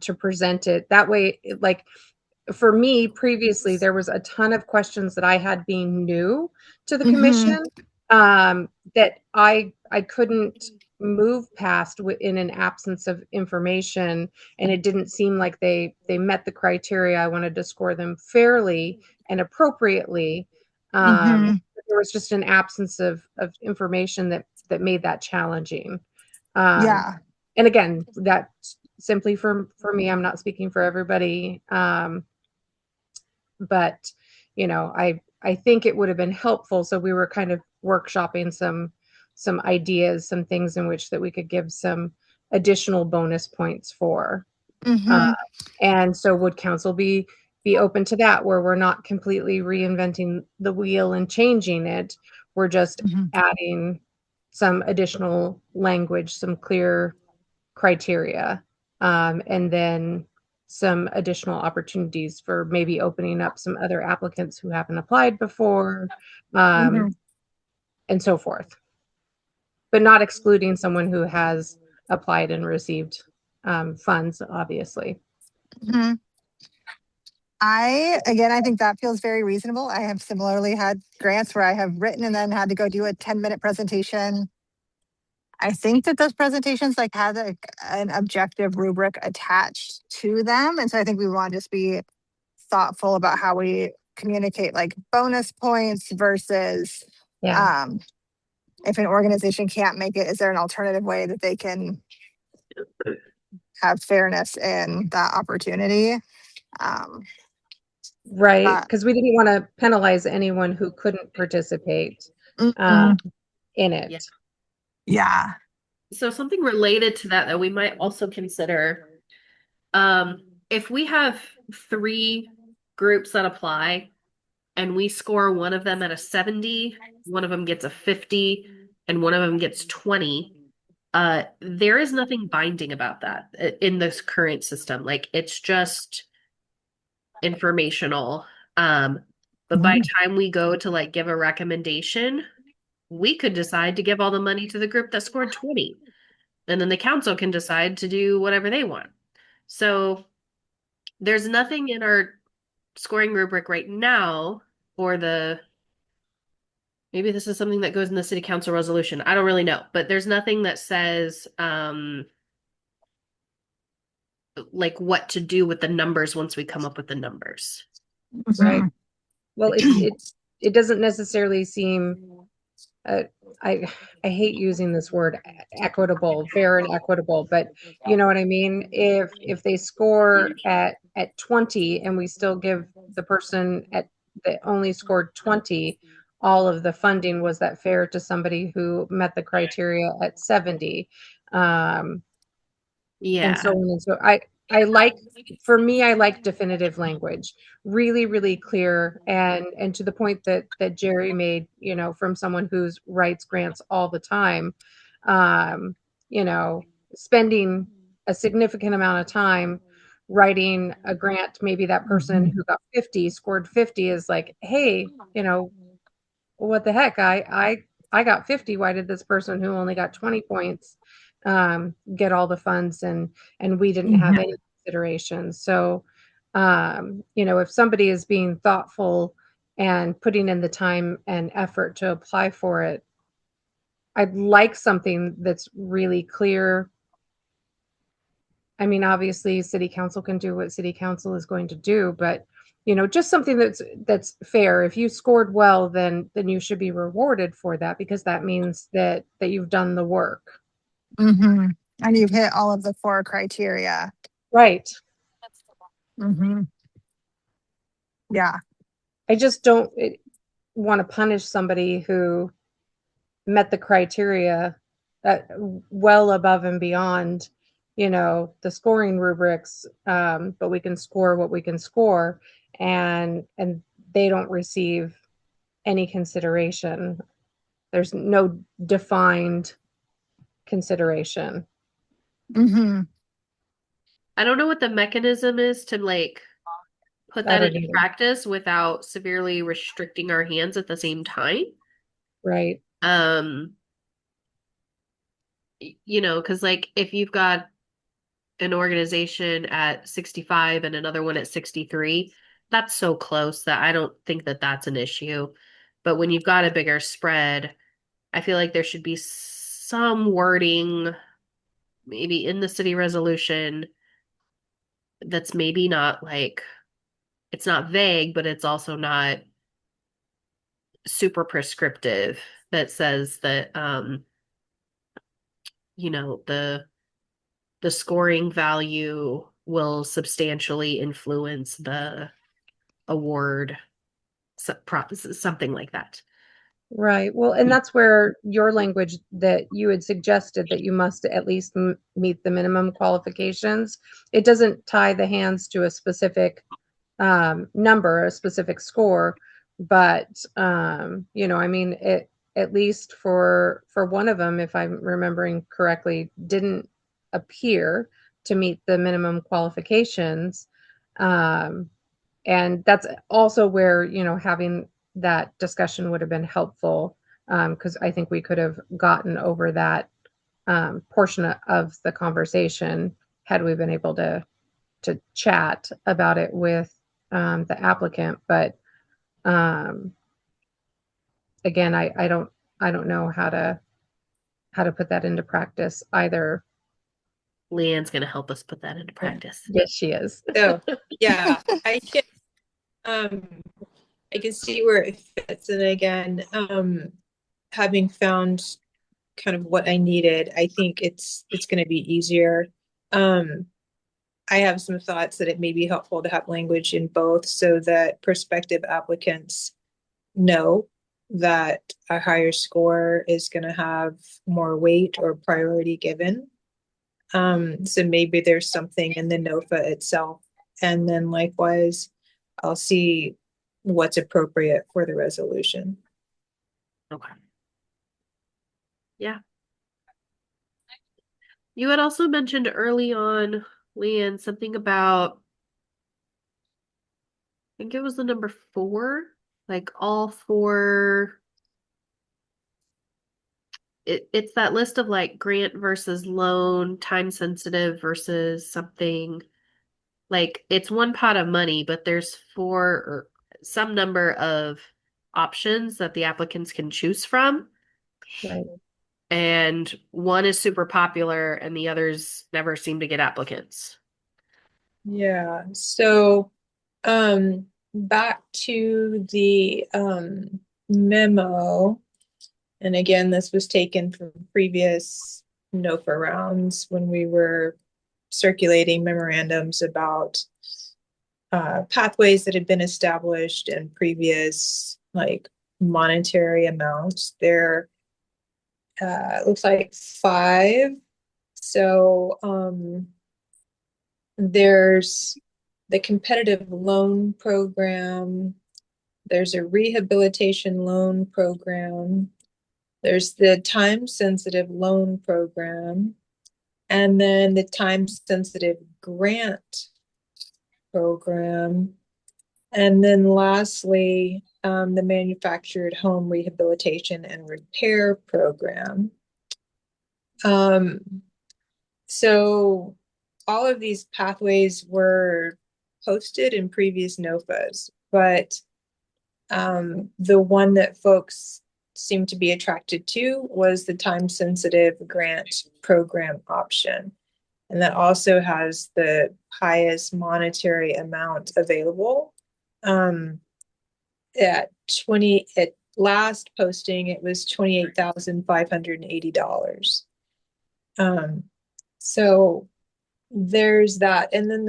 to present it. That way, like for me previously, there was a ton of questions that I had being new to the commission that I couldn't move past in an absence of information, and it didn't seem like they met the criteria. I wanted to score them fairly and appropriately. There was just an absence of information that made that challenging. And again, that's simply for me. I'm not speaking for everybody. But I think it would have been helpful. So we were kind of workshopping some ideas, some things in which that we could give some additional bonus points for. And so would council be open to that, where we're not completely reinventing the wheel and changing it? We're just adding some additional language, some clear criteria, and then some additional opportunities for maybe opening up some other applicants who haven't applied before, and so forth. but not excluding someone who has applied and received funds, obviously. Mhm. I think that feels very reasonable. I have similarly had grants where I have written and then had to go do a 10-minute presentation. I think that those presentations like had an objective rubric attached to them. And so I think we want to just be thoughtful about how we communicate like bonus points versus Yeah. if an organization can't make it, is there an alternative way that they can have fairness in that opportunity? Right. But Because we didn't want to penalize anyone who couldn't participate mm, in it. Yeah. yeah. So something related to that we might also consider, if we have 3 groups that apply and we score one of them at a 70, one of them gets a 50, and one of them gets 20, there is nothing binding about that in this current system. Like it's just informational. But by the time we go to like give a recommendation, we could decide to give all the money to the group that scored 20. And then the council can decide to do whatever they want. So there's nothing in our scoring rubric right now for maybe this is something that goes in the city council resolution. I don't really know, but there's nothing that says like what to do with the numbers once we come up with the numbers. Right. Well, it doesn't necessarily seem I hate using this word equitable, fair and equitable, but you know what I mean? If they score at 20 and we still give the person that only scored 20 all of the funding, was that fair to somebody who met the criteria at 70? And so Yeah. on and so I like, for me, I like definitive language, really, really clear, and to the point that Jerry made, you know, from someone who's writes grants all the time, you know, spending a significant amount of time writing a grant, maybe that person who got 50 scored 50 is like, hey, you know, what the heck? I got 50. Why did this person who only got 20 points get all the funds and we didn't have any consideration? So you know, if somebody is being thoughtful and putting in the time and effort to apply for it, I'd like something that's really clear. I mean, obviously city council can do what city council is going to do, but you know, just something that's fair. If you scored well, then you should be rewarded for that, because that means that you've done the work. And you've hit all of the 4 criteria. Right. Yeah. I just don't want to punish somebody who met the criteria well above and beyond, you know, the scoring rubrics, but we can score what we can score, and they don't receive any consideration. There's no defined consideration. I don't know what the mechanism is to like put that into practice without severely restricting our hands at the same time. Right. You know, because like if you've got an organization at 65 and another one at 63, that's so close that I don't think that that's an issue. But when you've got a bigger spread, I feel like there should be some wording, maybe in the city resolution, that's maybe not like, it's not vague, but it's also not super prescriptive, that says that you know, the scoring value will substantially influence the award, something like that. Right. Well, and that's where your language that you had suggested, that you must at least meet the minimum qualifications, it doesn't tie the hands to a specific number, a specific score, but you know, I mean, it, at least for one of them, if I'm remembering correctly, didn't appear to meet the minimum qualifications. And that's also where, you know, having that discussion would have been helpful, because I think we could have gotten over that portion of the conversation had we been able to chat about it with the applicant. But again, I don't know how to put that into practice either. Leanne's going to help us put that into practice. Yes, she is. So yeah, I can see where it fits. And again, having found kind of what I needed, I think it's going to be easier. I have some thoughts that it may be helpful to have language in both so that prospective applicants know that a higher score is going to have more weight or priority given. So maybe there's something in the NOFA itself. And then likewise, I'll see what's appropriate for the resolution. Okay. Yeah. You had also mentioned early on, Leanne, something about, I think it was the number 4, like all 4. It's that list of like grant versus loan, time sensitive versus something. Like it's one pot of money, but there's 4 or some number of options that the applicants can choose from. Right. And one is super popular and the others never seem to get applicants. Yeah. So, back to the memo. And again, this was taken from previous NOFA rounds when we were circulating memorandums about pathways that had been established and previous like monetary amounts. There looks like 5. So there's the competitive loan program. There's a rehabilitation loan program. There's the time-sensitive loan program. And then the time-sensitive grant program. And then lastly, the manufactured home rehabilitation and repair program. So all of these pathways were posted in previous NOFAs, but the one that folks seemed to be attracted to was the time-sensitive grant program option. And that also has the highest monetary amount available. At last posting, it was $28,580. So there's that. And then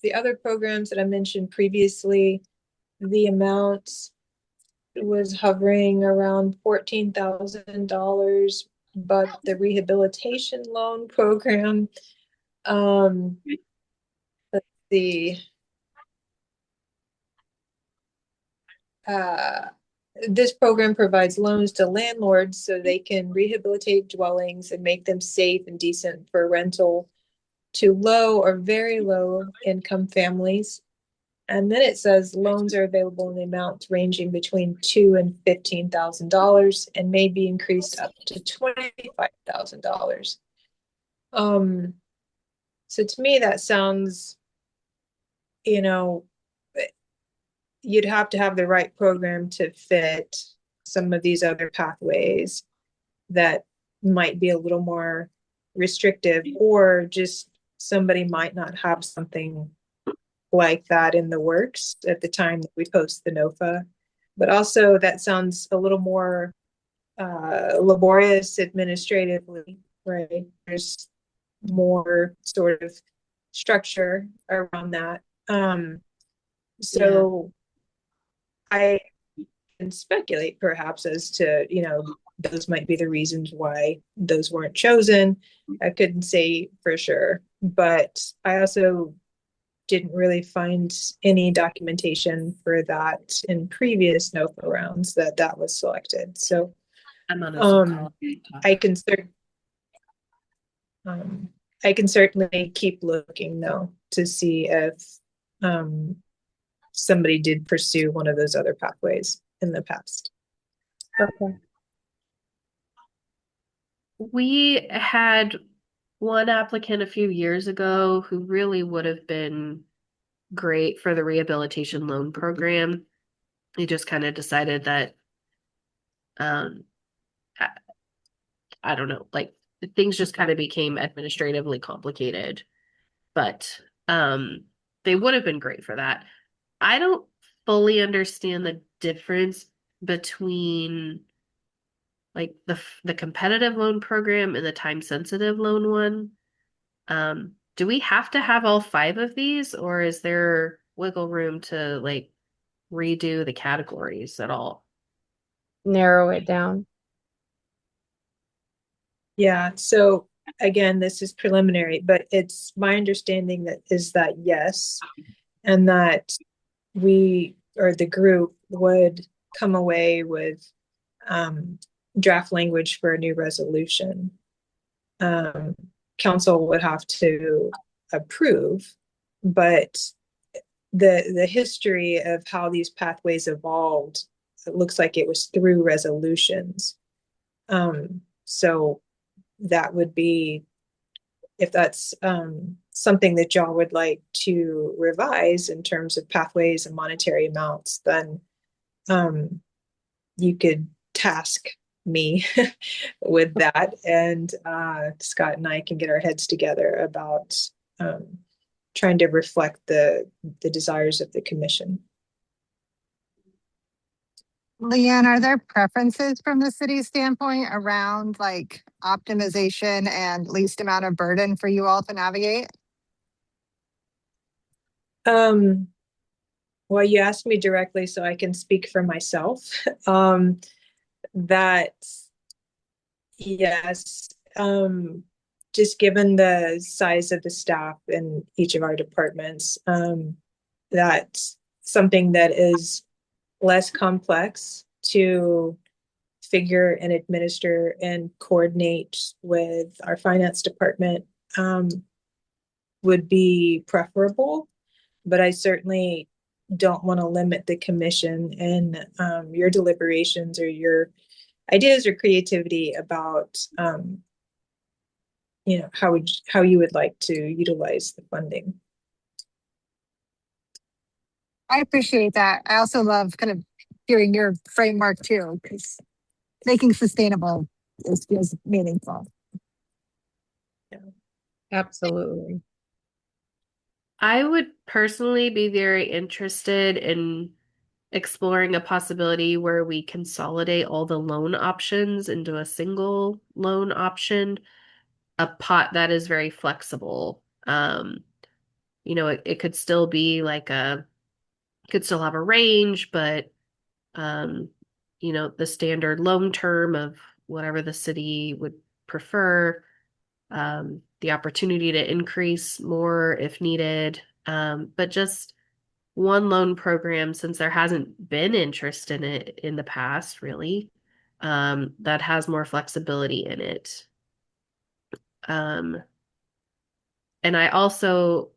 the other programs that I mentioned previously, the amount was hovering around $14,000, but the rehabilitation loan program, let's see, this program provides loans to landlords so they can rehabilitate dwellings and make them safe and decent for rental to low or very low income families. And then it says loans are available in the amounts ranging between $2,000 and $15,000 and may be increased up to $25,000. So to me, that sounds, you'd have to have the right program to fit some of these other pathways that might be a little more restrictive, or just somebody might not have something like that in the works at the time that we post the NOFA. But also that sounds a little more laborious administratively, right? There's more sort of structure around that. So I can speculate perhaps as to, those might be the reasons why those weren't chosen. I couldn't say for sure, but I also didn't really find any documentation for that in previous NOFA rounds that was selected. So I'm on a Zoom call. I can certainly keep looking though to see if somebody did pursue one of those other pathways in the past. Okay. We had one applicant a few years ago who really would have been great for the rehabilitation loan program. He just kind of decided that um I, I don't know, like things just kind of became administratively complicated. But they would have been great for that. I don't fully understand the difference between like the competitive loan program and the time sensitive loan one. Do we have to have all five of these, or is there wiggle room to like redo the categories at all? Narrow it down. Yeah, so again, this is preliminary, but it's my understanding that yes, and that we or the group would come away with draft language for a new resolution. Council would have to approve, but the history of how these pathways evolved, it looks like it was through resolutions. So that would be, if that's something that y'all would like to revise in terms of pathways and monetary amounts, then you could task me with that, and Scott and I can get our heads together about trying to reflect the desires of the commission. Leanne, are there preferences from the city standpoint around like optimization and least amount of burden for you all to navigate? Well, you asked me directly, so I can speak for myself. That yes, just given the size of the staff in each of our departments, that's something that is less complex to figure and administer and coordinate with our finance department would be preferable. But I certainly don't want to limit the commission and your deliberations or your ideas or creativity about how you would like to utilize the funding. I appreciate that. I also love kind of hearing your framework too, because making sustainable feels meaningful. Absolutely. I would personally be very interested in exploring a possibility where we consolidate all the loan options into a single loan option, a pot that is very flexible. It could still be like could still have a range, but the standard loan term of whatever the city would prefer, the opportunity to increase more if needed, but just one loan program, since there hasn't been interest in it in the past, really, that has more flexibility in it. And I also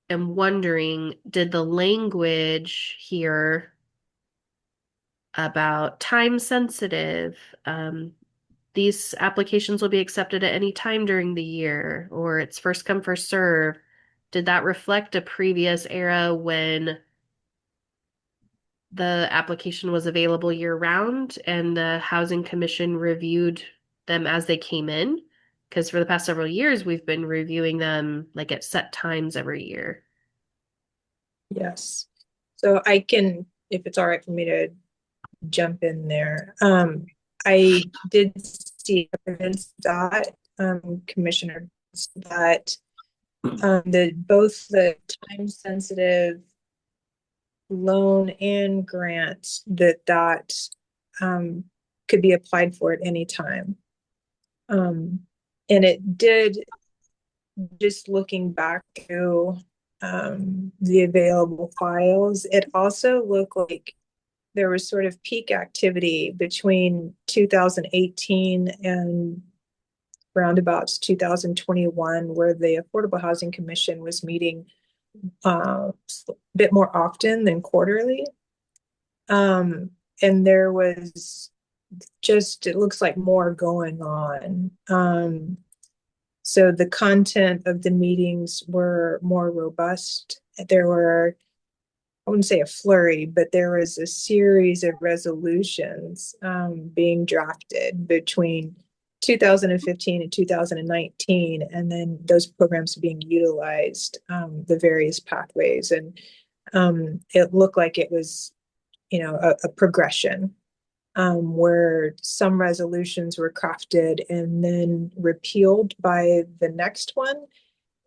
am wondering, did the language here about time sensitive, these applications will be accepted at any time during the year, or it's first come, first serve, did that reflect a previous era when the application was available year round and the Housing Commission reviewed them as they came in? Because for the past several years, we've been reviewing them like at set times every year. Yes. So I can, if it's all right for me to jump in there. I did see evidence that, Commissioner, that both the time sensitive loan and grant that could be applied for at any time. And it did, just looking back through the available files, it also looked like there was sort of peak activity between 2018 and roundabouts 2021, where the Affordable Housing Commission was meeting a bit more often than quarterly. And there was just, it looks like more going on. So the content of the meetings were more robust. There were, I wouldn't say a flurry, but there was a series of resolutions being drafted between 2015 and 2019, and then those programs being utilized, the various pathways. And it looked like it was, a progression where some resolutions were crafted and then repealed by the next one,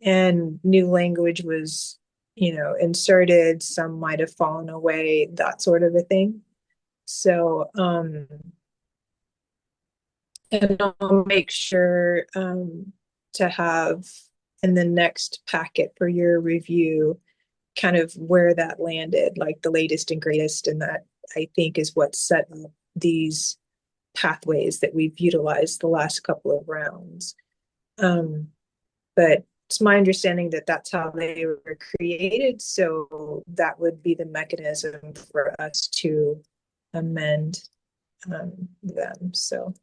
and new language was, inserted. Some might have fallen away, that sort of a thing. So, and I'll make sure to have in the next packet for your review kind of where that landed, like the latest and greatest, and that I think is what set up these pathways that we've utilized the last couple of rounds. But it's my understanding that that's how they were created, so that would be the mechanism for us to amend them. So.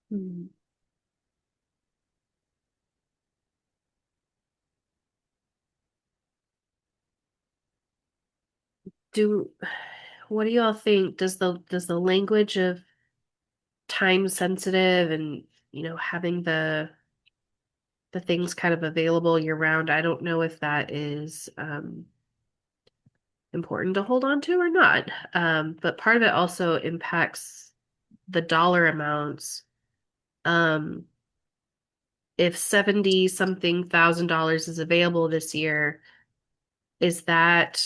Hmm. What do you all think? Does the language of time sensitive and having the things kind of available year round, I don't know if that is important to hold on to or not. But part of it also impacts the dollar amounts. If 70 something thousand dollars is available this year, is that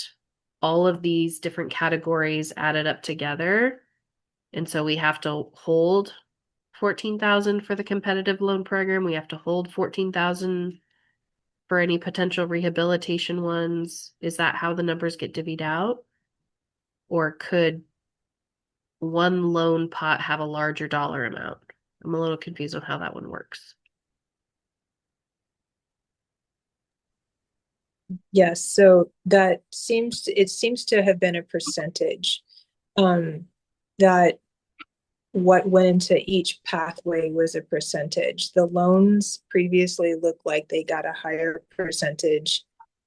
all of these different categories added up together? And so we have to hold 14,000 for the competitive loan program. We have to hold 14,000 for any potential rehabilitation ones. Is that how the numbers get divvied out? Or could one loan pot have a larger dollar amount? I'm a little confused on how that one works. Yes, so it seems to have been a percentage, that what went into each pathway was a percentage. The loans previously looked like they got a higher percentage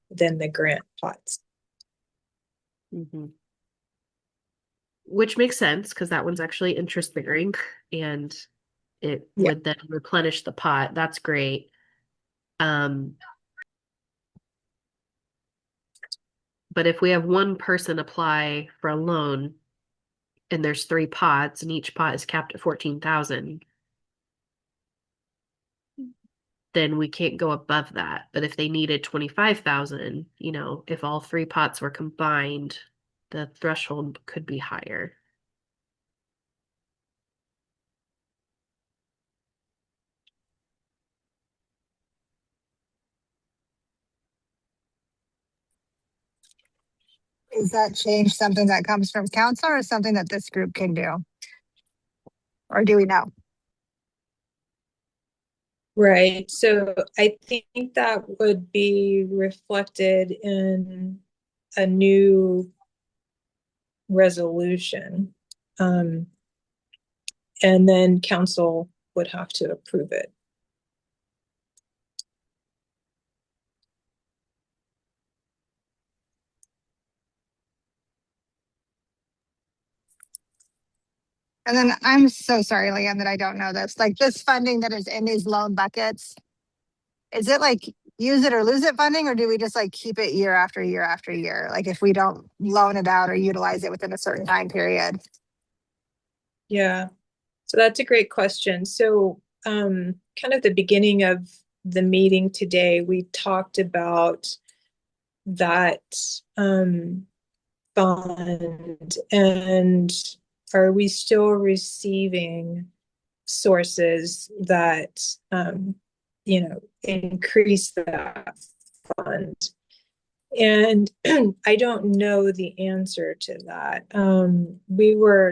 than the grant pots. Mm-hmm. Which makes sense because that one's actually interest bearing and it would then replenish the pot. That's great. But if we have one person apply for a loan and there's 3 pots and each pot is capped at 14,000, then we can't go above that. But if they needed 25,000, if all 3 pots were combined, the threshold could be higher. Is that change something that comes from council or something that this group can do? Or do we know? Right. So I think that would be reflected in a new resolution. And then council would have to approve it. And then I'm so sorry, Leanne, that I don't know this. Like this funding that is in these loan buckets, is it like use it or lose it funding, or do we just like keep it year after year after year? Like if we don't loan it out or utilize it within a certain time period? Yeah, so that's a great question. So kind of the beginning of the meeting today, we talked about that fund, and are we still receiving sources that increase that fund? And I don't know the answer to that.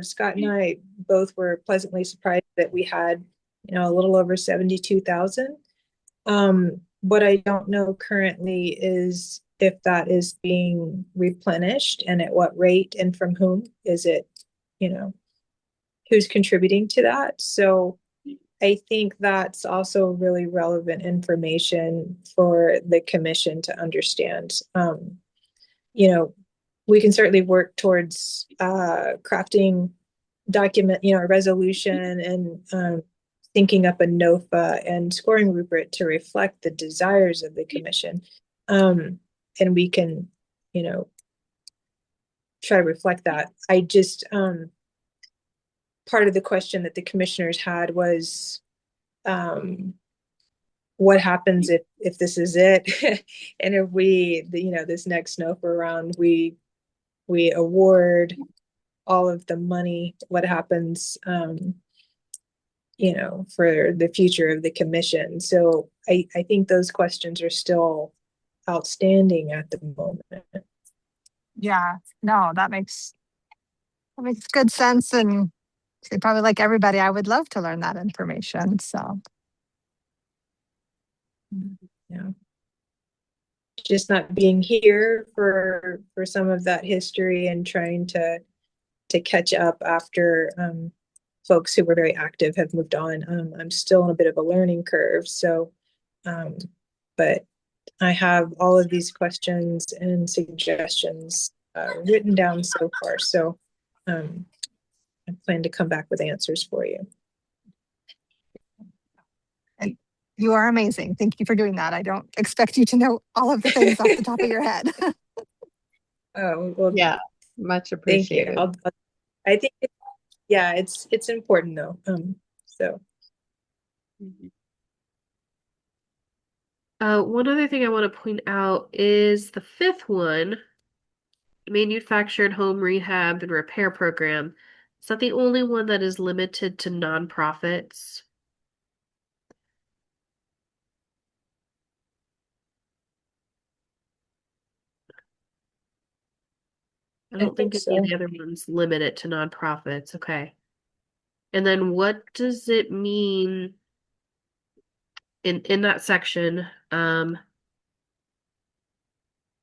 Scott and I both were pleasantly surprised that we had a little over 72,000. What I don't know currently is if that is being replenished and at what rate and from whom. Is it, who's contributing to that? So I think that's also really relevant information for the commission to understand. We can certainly work towards crafting document, a resolution and thinking up a NOFA and scoring rubric to reflect the desires of the commission. And we can, try to reflect that. I just, part of the question that the commissioners had was, what happens if this is it? And if we, this next NOFA round, we award all of the money, what happens, for the future of the commission? So I think those questions are still outstanding at the moment. Yeah, no, that makes good sense. And probably like everybody, I would love to learn that information. So Yeah. Just not being here for some of that history and trying to catch up after folks who were very active have moved on. I'm still on a bit of a learning curve. So, but I have all of these questions and suggestions written down so far. So I plan to come back with answers for you. and you are amazing. Thank you for doing that. I don't expect you to know all of the things off the top of your head. Oh, well, Yeah, much thank appreciated. you. I think, it's important though. So. One other thing I want to point out is the fifth one, manufactured home rehab and repair program. Is that the only one that is limited to nonprofits? I don't think any of the other ones limit it to nonprofits. Okay. And then what does it mean in that section?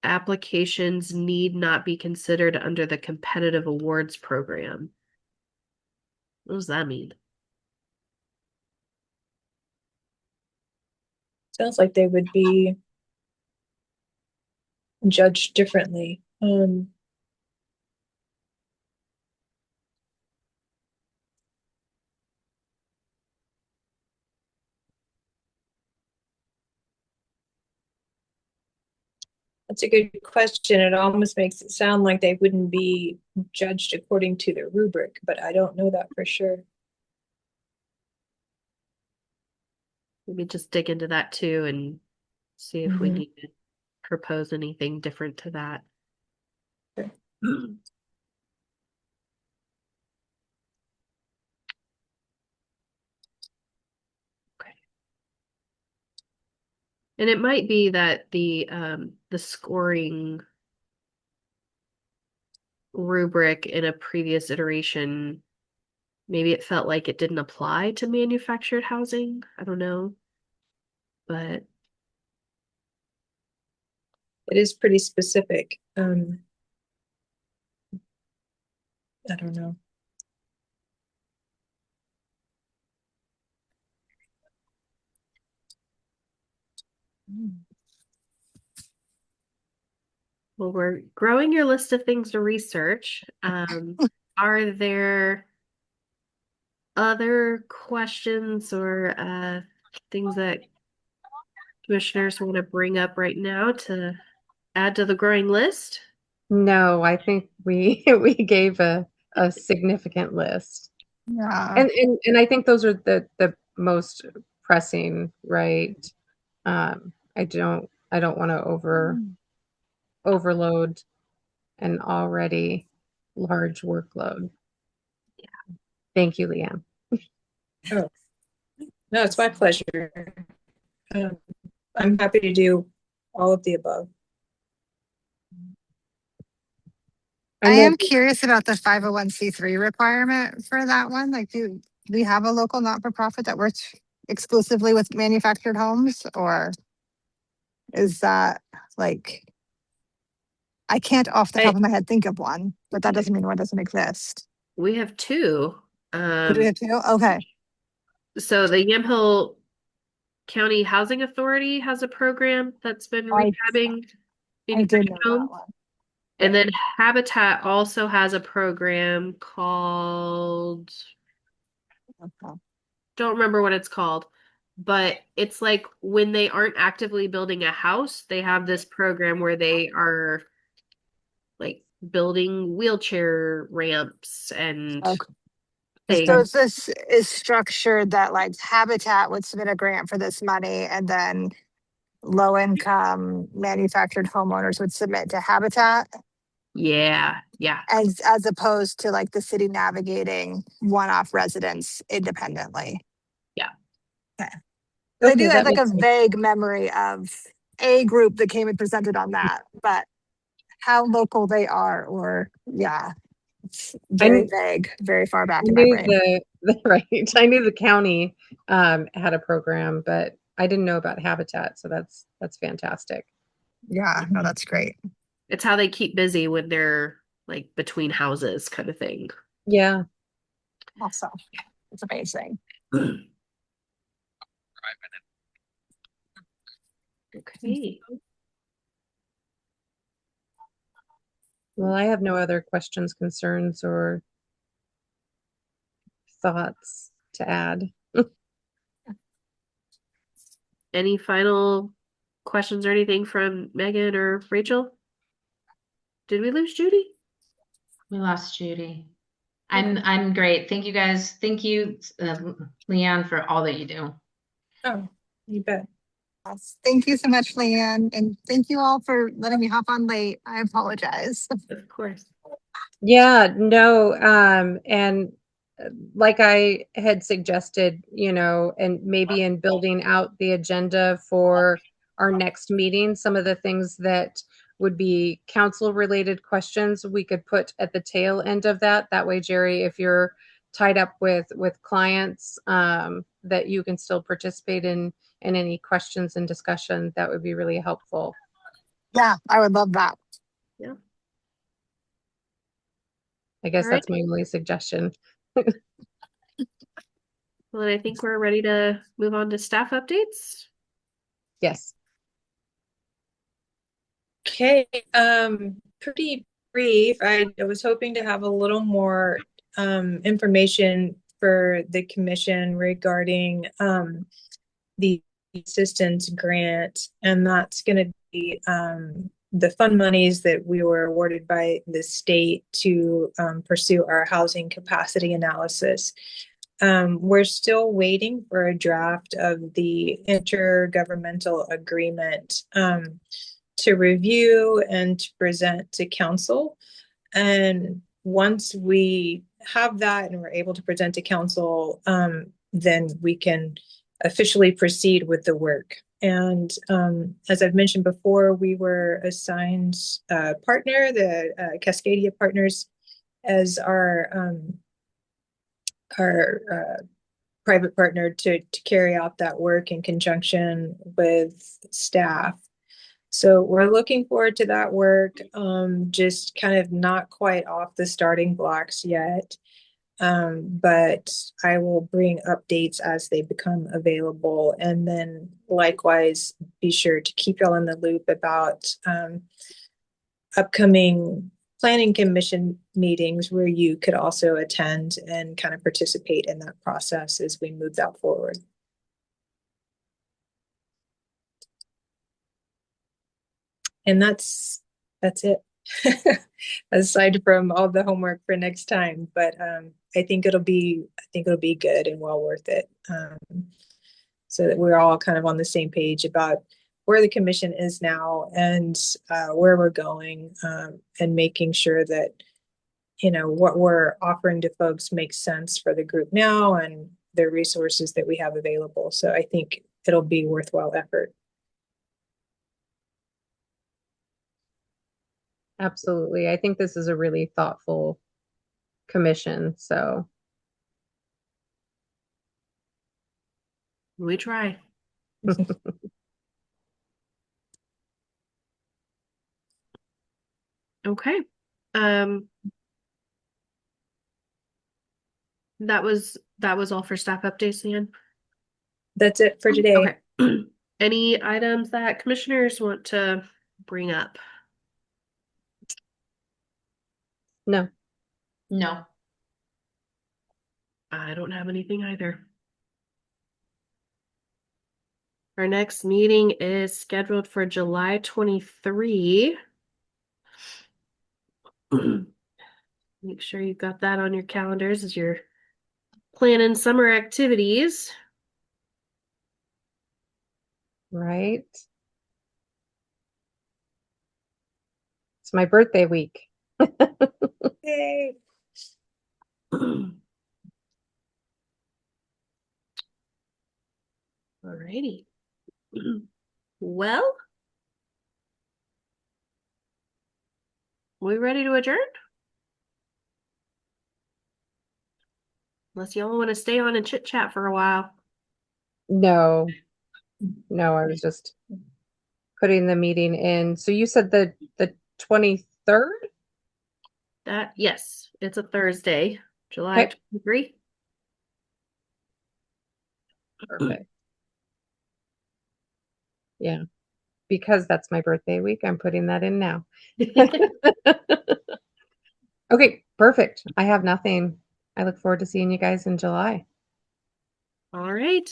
Applications need not be considered under the competitive awards program. What does that mean? Sounds like they would be judged differently. That's a good question. It almost makes it sound like they wouldn't be judged according to the rubric, but I don't know that for sure. Maybe just dig into that too and see if we Mhm. need to propose anything different to that. Okay. Okay. And it might be that the scoring rubric in a previous iteration, maybe it felt like it didn't apply to manufactured housing. I don't know. But It is pretty specific. I don't know. well, we're growing your list of things to research. Are there other questions or things that commissioners want to bring up right now to add to the growing list? No, I think we we gave a significant list. Yeah. And I think those are the most pressing, right? I don't want to overload an already large workload. Yeah. Thank you, Leanne. Oh, no, it's my pleasure. I'm happy to do all of the above. I am curious about the 501c3 requirement for that one. Like, do we have a local not-for-profit that works exclusively with manufactured homes, or is that like I can't off the I- top of my head think of one, but that doesn't mean one doesn't exist. We have two. Do we have two? Okay. So the Yamhill County Housing Authority has a program that's been I rehabbing did manufactured know that homes. one. And then Habitat also has a program called, Okay. don't remember what it's called, but it's like when they aren't actively building a house, they have this program where they are like building wheelchair ramps and Okay. things. So this is structured that like Habitat would submit a grant for this money and then low income manufactured homeowners would submit to Habitat Yeah, yeah. as opposed to like the city navigating one-off residents independently. Yeah. Okay. I do Okay, have that like a makes sense. vague memory of a group that came and presented on that, but how local they are or yeah, it's very kn- vague, very far back I in my knew brain. right. I knew the county had a program, but I didn't know about Habitat, so that's fantastic. Yeah, no, that's great. It's how they keep busy when they're like between houses kind of thing. Yeah. Awesome. It's amazing. Okay. Well, I have no other questions, concerns, or thoughts to add. Any final questions or anything from Megan or Rachel? Did we lose Judy? We lost Judy. I'm great. Thank you guys. Thank you, Leanne, for all that you do. Oh, you bet. Yes. Thank you so much, Leanne. And thank you all for letting me hop on late. I apologize. Of course. Yeah, no, and like I had suggested, and maybe in building out the agenda for our next meeting, some of the things that would be council related questions we could put at the tail end of that. That way, Jerry, if you're tied up with clients, that you can still participate in any questions and discussion, that would be really helpful. Yeah, I would love that. Yeah. I guess All right. that's my only suggestion. Well, then I think we're ready to move on to staff updates. Yes. Okay, pretty brief. I was hoping to have a little more information for the commission regarding the assistance grant, and that's going to be the fund monies that we were awarded by the state to pursue our housing capacity analysis. We're still waiting for a draft of the intergovernmental agreement to review and to present to council. And once we have that and we're able to present to council, then we can officially proceed with the work. And as I've mentioned before, we were assigned a partner, the Cascadia Partners, as our private partner to carry out that work in conjunction with staff. So we're looking forward to that work. Just kind of not quite off the starting blocks yet. But I will bring updates as they become available. And then likewise, be sure to keep y'all in the loop about upcoming planning commission meetings where you could also attend and kind of participate in that process as we move that forward. And that's it. Aside from all the homework for next time, but I think it'll be good and well worth it. So that we're all kind of on the same page about where the commission is now and where we're going, and making sure that what we're offering to folks makes sense for the group now and the resources that we have available. So I think it'll be worthwhile effort. Absolutely. I think this is a really thoughtful commission. So We try. Okay. Um, that was all for staff updates, Leanne. That's it for today. Okay. Any items that commissioners want to bring up? No. No. I don't have anything either. Our next meeting is scheduled for July 23. Make sure you've got that on your calendars as you're planning summer activities. Right. It's my birthday week. Yay. Alrighty. Well, we ready to adjourn? Unless y'all want to stay on and chit chat for a while. No, I was just putting the meeting in. So you said the 23rd? Yes, it's a Thursday, July Okay. 23. Perfect. Yeah, because that's my birthday week, I'm putting that in now. Okay, perfect. I have nothing. I look forward to seeing you guys in July. All right.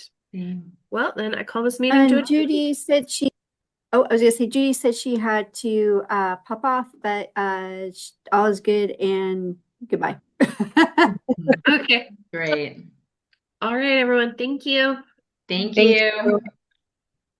Well, then I call this meeting to And Judy said she, oh, I was gonna say Judy said she had to pop off, but all is good and goodbye. Okay. Great. All right, everyone. Thank you. Thank Thank you. you.